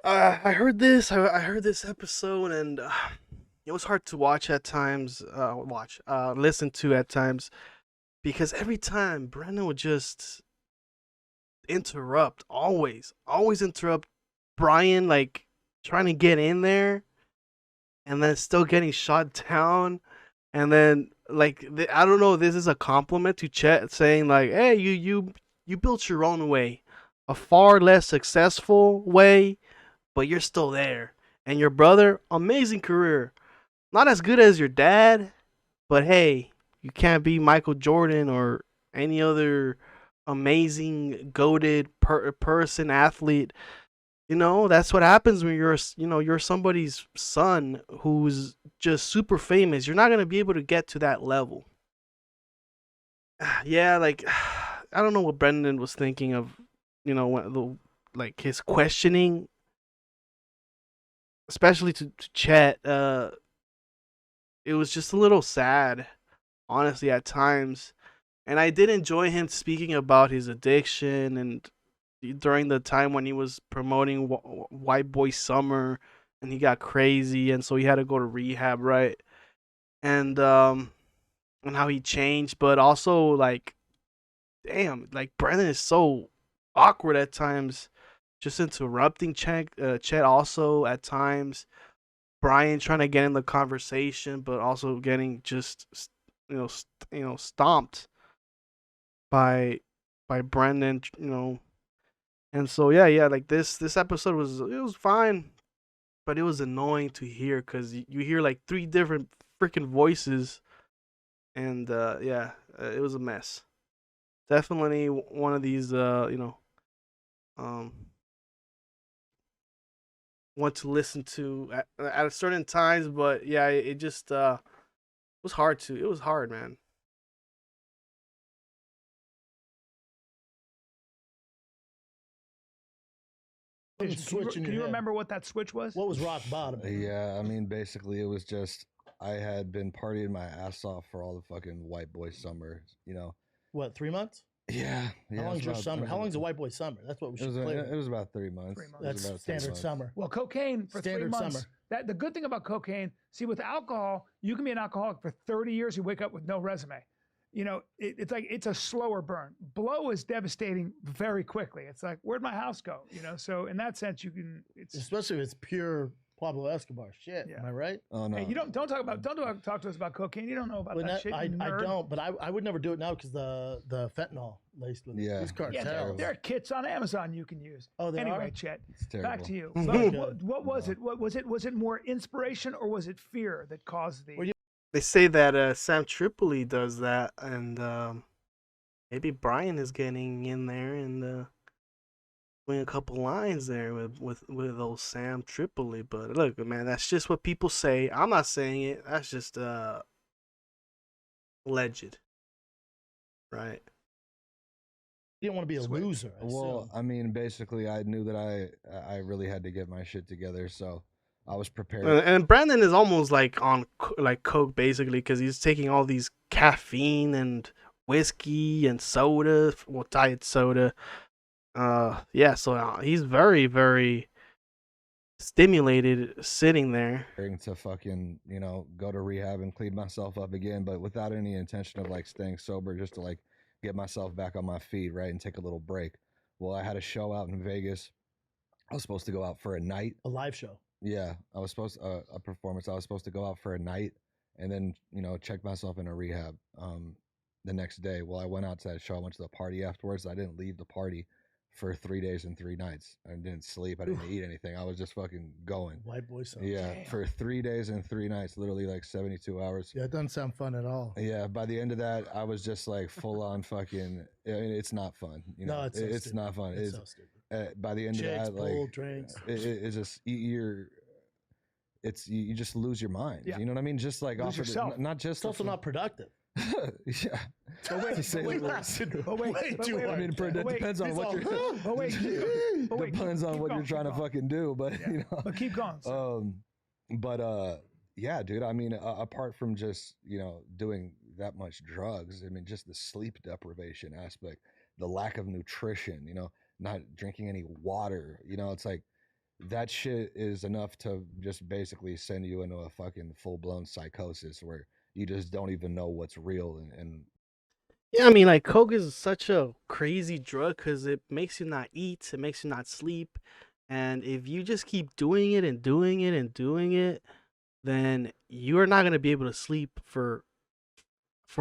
I heard this. I heard this episode, and it was hard to watch at times. Listen to at times, because every time Brendan would just interrupt, always interrupt Bryan, like trying to get in there, and then still getting shot down, and then I don't know. This is a compliment to Chet, saying like, "Hey, you built your own way, a far less successful way." But you're still there. And your brother, amazing career. Not as good as your dad, but hey, you can't be Michael Jordan or any other amazing, goated person, athlete. That's what happens when you're somebody's son who's just super famous. You're not going to be able to get to that level. Yeah, I don't know what Brendan was thinking of, his questioning, especially to Chet. It was just a little sad, honestly, at times. And I did enjoy him speaking about his addiction and during the time when he was promoting White Boy Summer and he got crazy and so he had to go to rehab, right? And how he changed, but also damn, Brendan is so awkward at times. Just interrupting Chet also at times. Bryan trying to get in the conversation, but also getting just stomped by Brendan, And so yeah, this episode was fine, but it was annoying to hear because you hear 3 different freaking voices, and it was a mess. Definitely one of these want to listen to at a certain times, but yeah, it just was hard to. It was hard, man. Can you remember what that switch was? What was rock bottom? Yeah, I mean, basically, it was just I had been partying my ass off for all the fucking White Boy Summer, What, 3 months? Yeah. How long's your summer? How long's a White Boy Summer? That's what we should clear. It was about 3 months. That's standard summer. Well, cocaine for Standard 3 months. summer. The good thing about cocaine, see, with alcohol, you can be an alcoholic for 30 years. You wake up with no resume. It's a slower burn. Blow is devastating very quickly. It's like, where'd my house go? So in that sense, you can. Especially if it's pure Pablo Escobar. Shit, am I right? Oh no. Hey, you don't talk to us about cocaine. You don't know about Well, that shit. I you nerd. don't, but I would never do it now because the fentanyl laced with it. Yeah. These Yeah, cartels. there are kits on Amazon you can use. Oh, they anyway, are? Chet, It's back terrible. to you. Okay. What was it? What was it? Was it more inspiration or was it fear that caused the? They say that Sam Tripoli does that, and maybe Bryan is getting in there and doing a couple lines there with old Sam Tripoli. But look, man, that's just what people say. I'm not saying it. That's just alleged, right? You don't want to be a loser. Well, I mean, basically, I knew that I really had to get my shit together, so I was prepared. And Brandon is almost like on like coke basically because he's taking all these caffeine and whiskey and soda, well, diet soda. Yeah, so he's very, very stimulated sitting there. To fucking, go to rehab and clean myself up again, but without any intention of like staying sober, just to like get myself back on my feet, right, and take a little break. Well, I had a show out in Vegas. I was supposed to go out for a night. A live show. Yeah, I was supposed a performance. I was supposed to go out for a night and then check myself in a rehab the next day. Well, I went out to that show. I went to the party afterwards. I didn't leave the party for 3 days and 3 nights. I didn't sleep. I didn't eat anything. I was just fucking going. White boy song. Yeah, Damn. for 3 days and 3 nights, literally like 72 hours. Yeah, it doesn't sound fun at all. Yeah, by the end of that, I was just like full on fucking. I mean, it's not fun. No, it's so it's stupid. not fun. It's so stupid. By the end Chicks, of that, like pool, drinks. it's just you just lose your mind. Yeah. You know what I mean? Just like Lose off of yourself. not just It's also not productive. yeah. But wait, To say the least. I mean, it depends on what you're. Depends on what you're trying to fucking do, but But keep going. Yeah, dude. I mean, apart from just doing that much drugs, I mean, just the sleep deprivation aspect, the lack of nutrition, not drinking any water, it's like that shit is enough to just basically send you into a fucking full blown psychosis where you just don't even know what's real and Yeah, I mean, like coke is such a crazy drug because it makes you not eat, it makes you not sleep, and if you just keep doing it and doing it and doing it, then you are not gonna be able to sleep for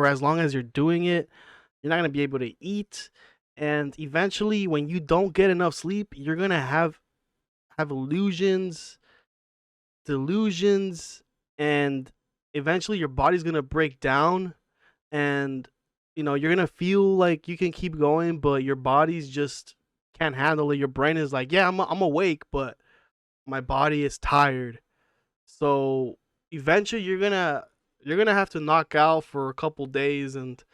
as long as you're doing it. You're not gonna be able to eat, and eventually, when you don't get enough sleep, you're gonna have illusions, delusions, and eventually your body's gonna break down, and you're gonna feel like you can keep going, but your body's just can't handle it. Your brain is like, yeah, I'm awake, but my body is tired. So eventually you're gonna have to knock out for a couple days, and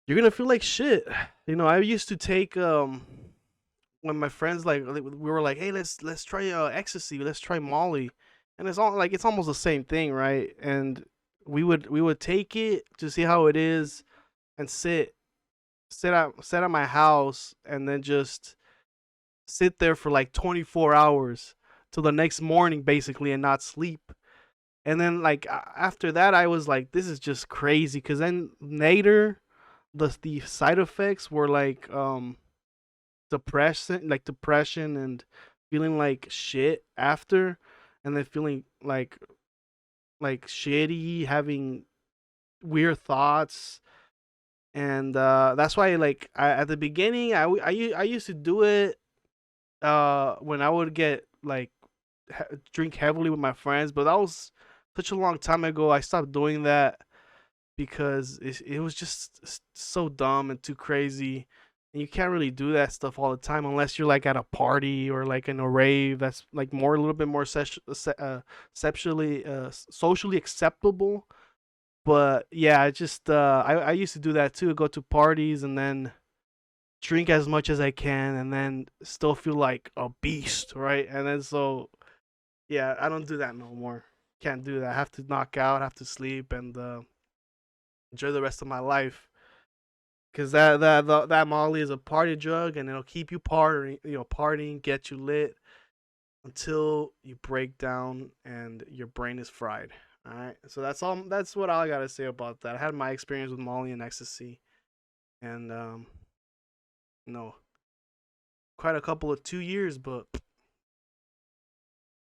you're gonna feel like shit. I used to take when my friends we were like, hey, let's try ecstasy, let's try Molly, and it's almost the same thing, right? And we would take it to see how it is, and sit at my house, and then just sit there for like 24 hours till the next morning, basically, and not sleep. And then after that, I was like, this is just crazy, because then later, the side effects were like depression and feeling like shit after, and then feeling like shitty, having weird thoughts, and that's why at the beginning I used to do it when I would get drink heavily with my friends, but that was such a long time ago. I stopped doing that because it was just so dumb and too crazy. And you can't really do that stuff all the time unless you're at a party or in a rave that's a little bit more socially acceptable. But yeah, I used to do that too. Go to parties and then drink as much as I can, and then still feel like a beast, right? And then yeah, I don't do that no more. Can't do that. I have to knock out, have to sleep, and enjoy the rest of my life. Because that Molly is a party drug, and it'll keep you partying, get you lit until you break down and your brain is fried. All right, so that's all. That's what I gotta say about that. I had my experience with Molly and ecstasy, and quite a couple of 2 years, but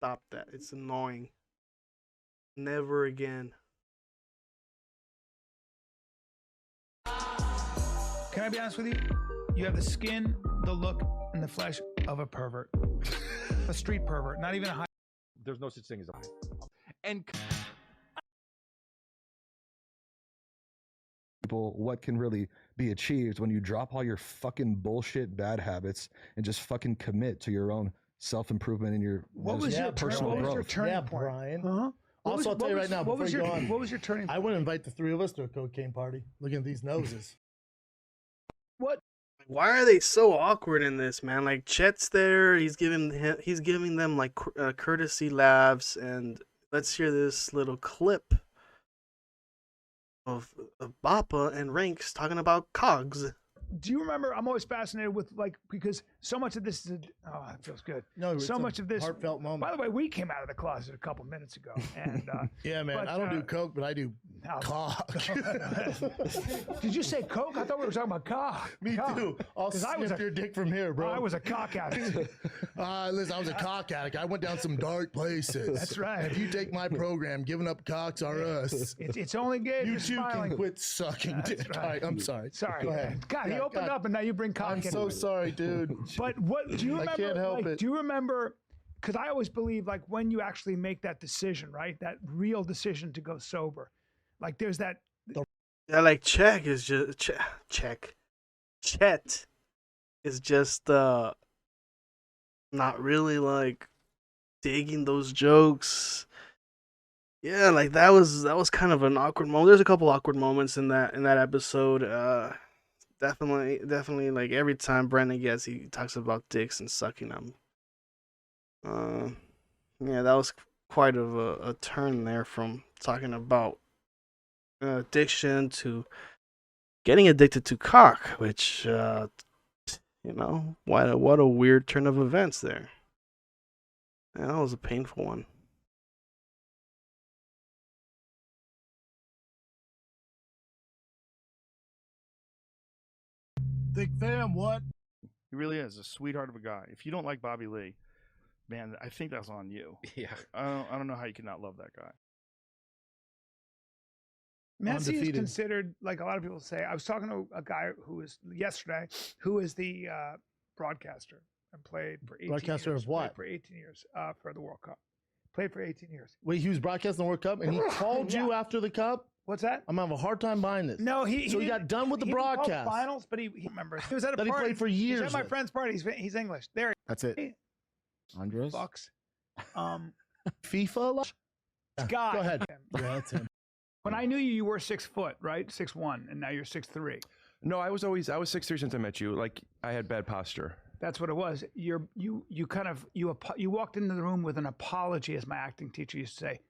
stop that. It's annoying. Never again. Can I be honest with you? You have the skin, the look, and the flesh of a pervert. A street pervert, not even a high. There's no such thing as a. And people what can really be achieved when you drop all your fucking bullshit bad habits and just fucking commit to your own self-improvement and your What was your personal growth. turning point? Brian. Uh-huh. Also, I'll tell you right now, what before was you your go on, what was your turning I point? wouldn't invite the three of us to a cocaine party. Looking at these noses. What? Why are they so awkward in this, man? Like Chet's there, he's giving them like courtesy laughs, and let's hear this little clip of Bappa and Ranks talking about cogs. Do you remember? I'm always fascinated with because so much of this is it feels good. No, it's so a much of this heartfelt moment. By the way, we came out of the closet a couple minutes ago, and yeah, man, but, I don't do coke, but I do cock. Did you say coke? I thought we were talking about cock. Me too. I'll sniff your dick from here, bro. I was a cock addict. Listen, I was a cock addict. I went down some dark places. That's right. If you take my program, giving up cocks are us. It's only gay if You you're too smiling. can quit sucking dick. Right. All right, I'm sorry. Sorry. Go ahead. God, he Yeah, opened God. up, and now you bring cock I'm into so it. sorry, dude. But what do you remember? I can't help it. Do you remember? Because I always believe, when you actually make that decision, right? That real decision to go sober, there's that. Yeah, like Chet is just Chet is just not really digging those jokes. Yeah, that was kind of an awkward moment. There's a couple awkward moments in that episode. Definitely every time Brandon gets, he talks about dicks and sucking them. Yeah, that was quite of a turn there from talking about addiction to getting addicted to cock, which what a weird turn of events there. Yeah, that was a painful one. Thick fam, what? He really is a sweetheart of a guy. If you don't like Bobby Lee, man, I think that's on you. Yeah. I don't know how you could not love that guy. Messi is Undefeated. considered, a lot of people say. I was talking to a guy yesterday who is the broadcaster and played for 18 Broadcaster years. of what? Played for 18 years for the World Cup. Played for 18 years. Wait, he was broadcasting the World Cup, and he called you after the Cup? What's that? I'm having a hard time buying this. No, he So he got done with the broadcast. Finals, but he remembers. He was at a That he party. played for He was years at my with. friend's party. He's English. There. That's it. Andres? Fucks. FIFA? Guy. Go ahead. Yeah, that's him. When I knew you, you were 6 foot, right? 6'1", and now you're 6'3". No, I was 6'3" since I met you. I had bad posture. That's what it was. You walked into the room with an apology, as my acting teacher used to say.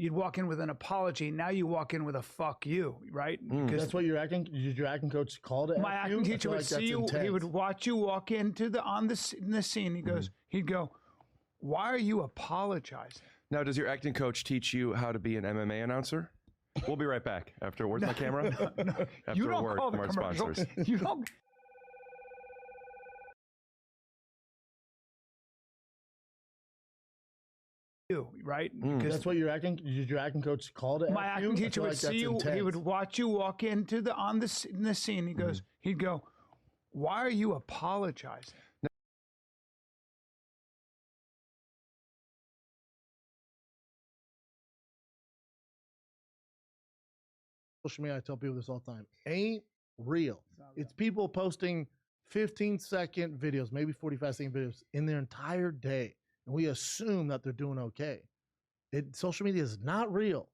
You'd walk in with an apology. Now you walk in with a fuck you, right? That's what your acting coach called it. My acting teacher would see you. He would watch you walk into in the scene. He'd go, "Why are you apologizing?" Now, does your acting coach teach you how to be an MMA announcer? We'll be right back. Where's my camera? No. After You a don't word call from the our commercial. sponsors. You don't. You right? That's what your acting coach called it. My acting teacher would see you. He would watch you walk into in the scene. He'd go, "Why are you apologizing?" Social media, I tell people this all the time, ain't real. It's people posting 15-second videos, maybe 45-second videos in their entire day. And we assume that they're doing okay. Social media is not real.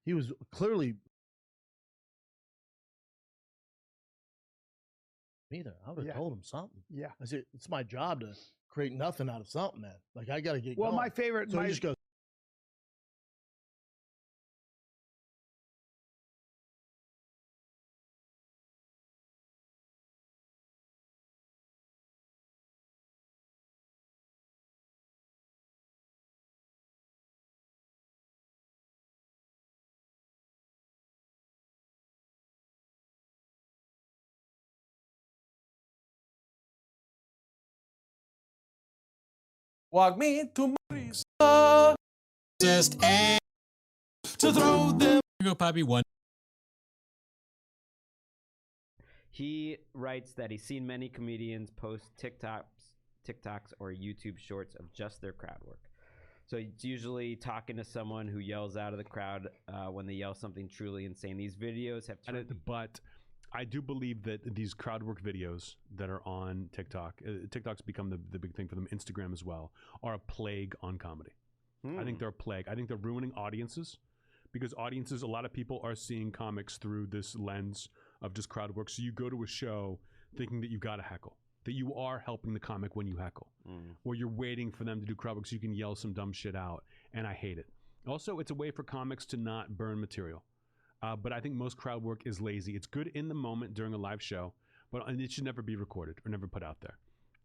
He was clearly neither. I would have told him something. Yeah. I said, it's my job to create nothing out of something, man. I got to get Well, going. my favorite. So he just goes, Walk me to just and to throw them. Go, Poppy. One. He writes that he's seen many comedians post TikToks or YouTube shorts of just their crowd work. So it's usually talking to someone who yells out of the crowd when they yell something truly insane. These videos have but I do believe that these crowd work videos that are on TikTok, TikTok's become the big thing for them, Instagram as well, are a plague on comedy. I think they're a plague. I think they're ruining audiences because audiences, a lot of people are seeing comics through this lens of just crowd work. So you go to a show thinking that you've got to heckle, that you are helping the comic when you heckle, or you're waiting for them to do crowd work so you can yell some dumb shit out, and I hate it. Also, it's a way for comics to not burn material. But I think most crowd work is lazy. It's good in the moment during a live show, but it should never be recorded or never put out there.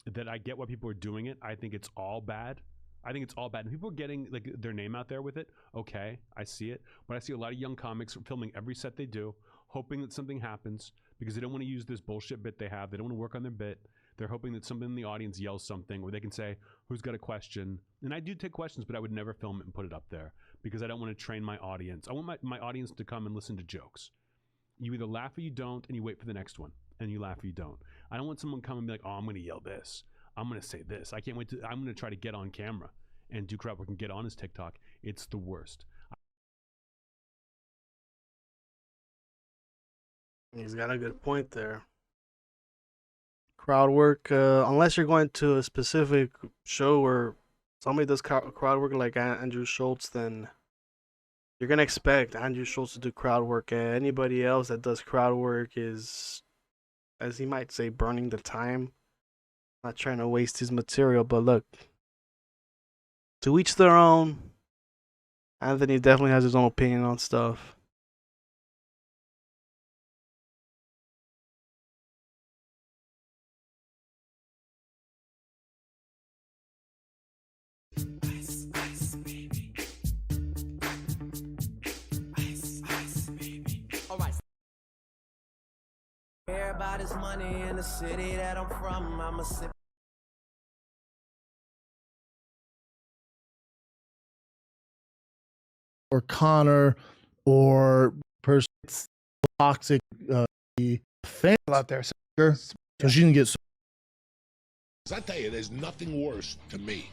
That I get why people are doing it. I think it's all bad. I think it's all bad. And people are getting like their name out there with it. Okay, I see it. But I see a lot of young comics filming every set they do, hoping that something happens because they don't want to use this bullshit bit they have. They don't want to work on their bit. They're hoping that somebody in the audience yells something or they can say, who's got a question? And I do take questions, but I would never film it and put it up there because I don't want to train my audience. I want my audience to come and listen to jokes. You either laugh or you don't, and you wait for the next one, and you laugh or you don't. I don't want someone come and be like, oh, I'm going to yell this. I'm going to say this. I'm going to try to get on camera and do crowd work and get on his TikTok. It's the worst. He's got a good point there. Crowd work, unless you're going to a specific show where somebody does crowd work like Andrew Schultz, then you're going to expect Andrew Schultz to do crowd work. And anybody else that does crowd work is, as he might say, burning the time. Not trying to waste his material, but look, to each their own. Anthony definitely has his own opinion on stuff. Everybody's money in the city that I'm from. I'm a sip. Or Connor or person toxic fan out there. So she can get. I tell you, there's nothing worse to me.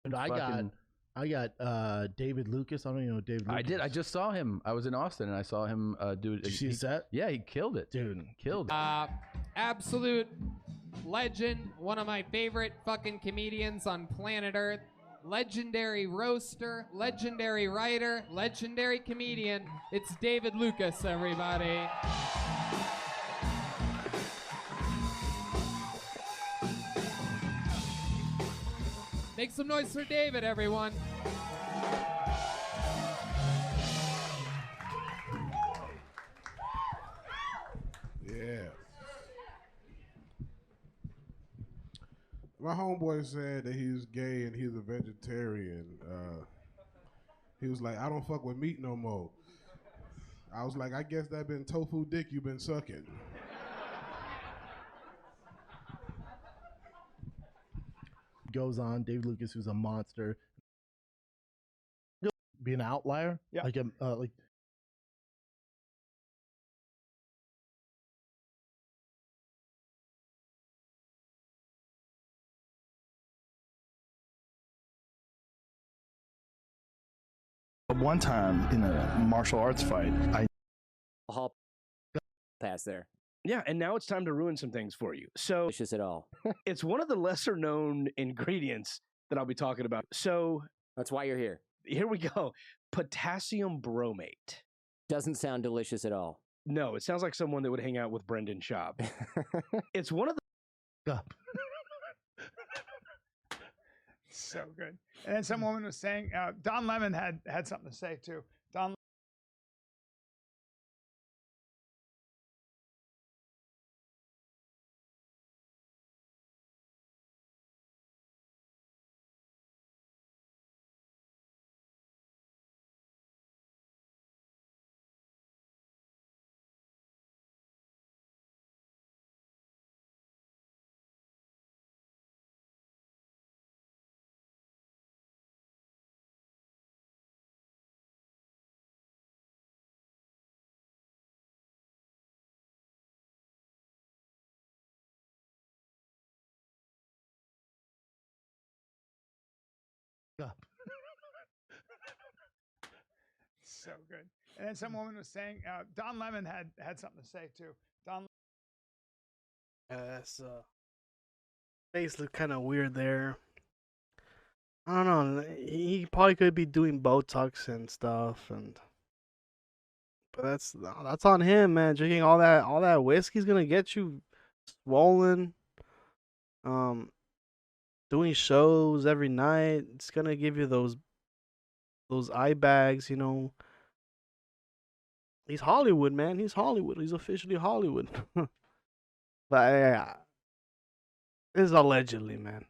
And I got David Lucas. I don't even know David Lucas. I did. I just saw him. I was in Austin and I saw him do it. Did you see his set? Yeah, he killed it. Dude. Killed it. Absolute legend. One of my favorite fucking comedians on planet Earth. Legendary roaster, legendary writer, legendary comedian. It's David Lucas, everybody. Make some noise for David, everyone. Yeah. My homeboy said that he's gay and he's a vegetarian. He was like, I don't fuck with meat no more. I was like, I guess that been tofu dick you been sucking. Goes on, David Lucas, who's a monster, be an outlier. Yeah. Like One time in a martial arts fight, Hall pass there. Yeah, and now it's time to ruin some things for you. So delicious at all. It's one of the lesser known ingredients that I'll be talking about. So that's why you're here. Here we go. Potassium bromate. Doesn't sound delicious at all. No, it sounds like someone that would hang out with Brendan Schaub. It's one of the So good. And then some woman was saying, Don Lemon had something to say too. Don So good. And then some woman was saying, Don Lemon had something to say too. Don. That's face looked kind of weird there. I don't know. He probably could be doing Botox and stuff, but that's on him, man. Drinking all that whiskey's gonna get you swollen. Doing shows every night, it's gonna give you those eye bags, you know. He's Hollywood, man. He's Hollywood. He's officially Hollywood. But yeah, this is allegedly, man.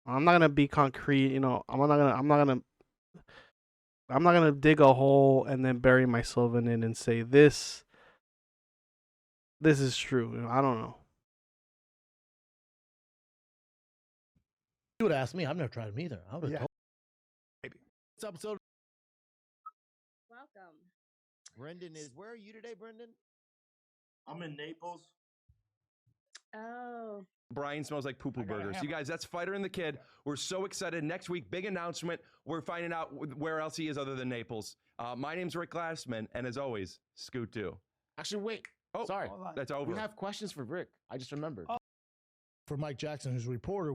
I'm not gonna be concrete, you know. I'm not gonna dig a hole and then bury myself in it and say this is true. You know, I don't know. You would ask me. I've never tried them either. I would have told. Maybe. This episode. Welcome. Brendan is. Where are you today, Brendan? I'm in Naples. Oh. Brian smells like poo-poo burgers. You guys, that's Fighter and the Kid. We're so excited. Next week, big announcement. We're finding out where else he is other than Naples. My name's Rick Glassman, and as always, Scoot too. Actually, wait. Oh, sorry. That's over. We have questions for Rick. I just remembered. For Mike Jackson, who's a reporter.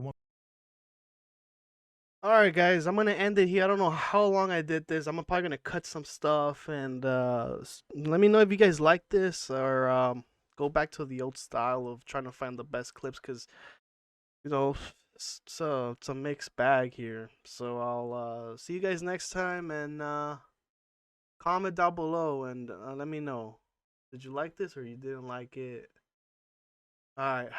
All right, guys, I'm gonna end it here. I don't know how long I did this. I'm probably gonna cut some stuff, and let me know if you guys like this, or go back to the old style of trying to find the best clips, because you know it's a mixed bag here. So I'll see you guys next time, and comment down below and let me know. Did you like this or you didn't like it? All right.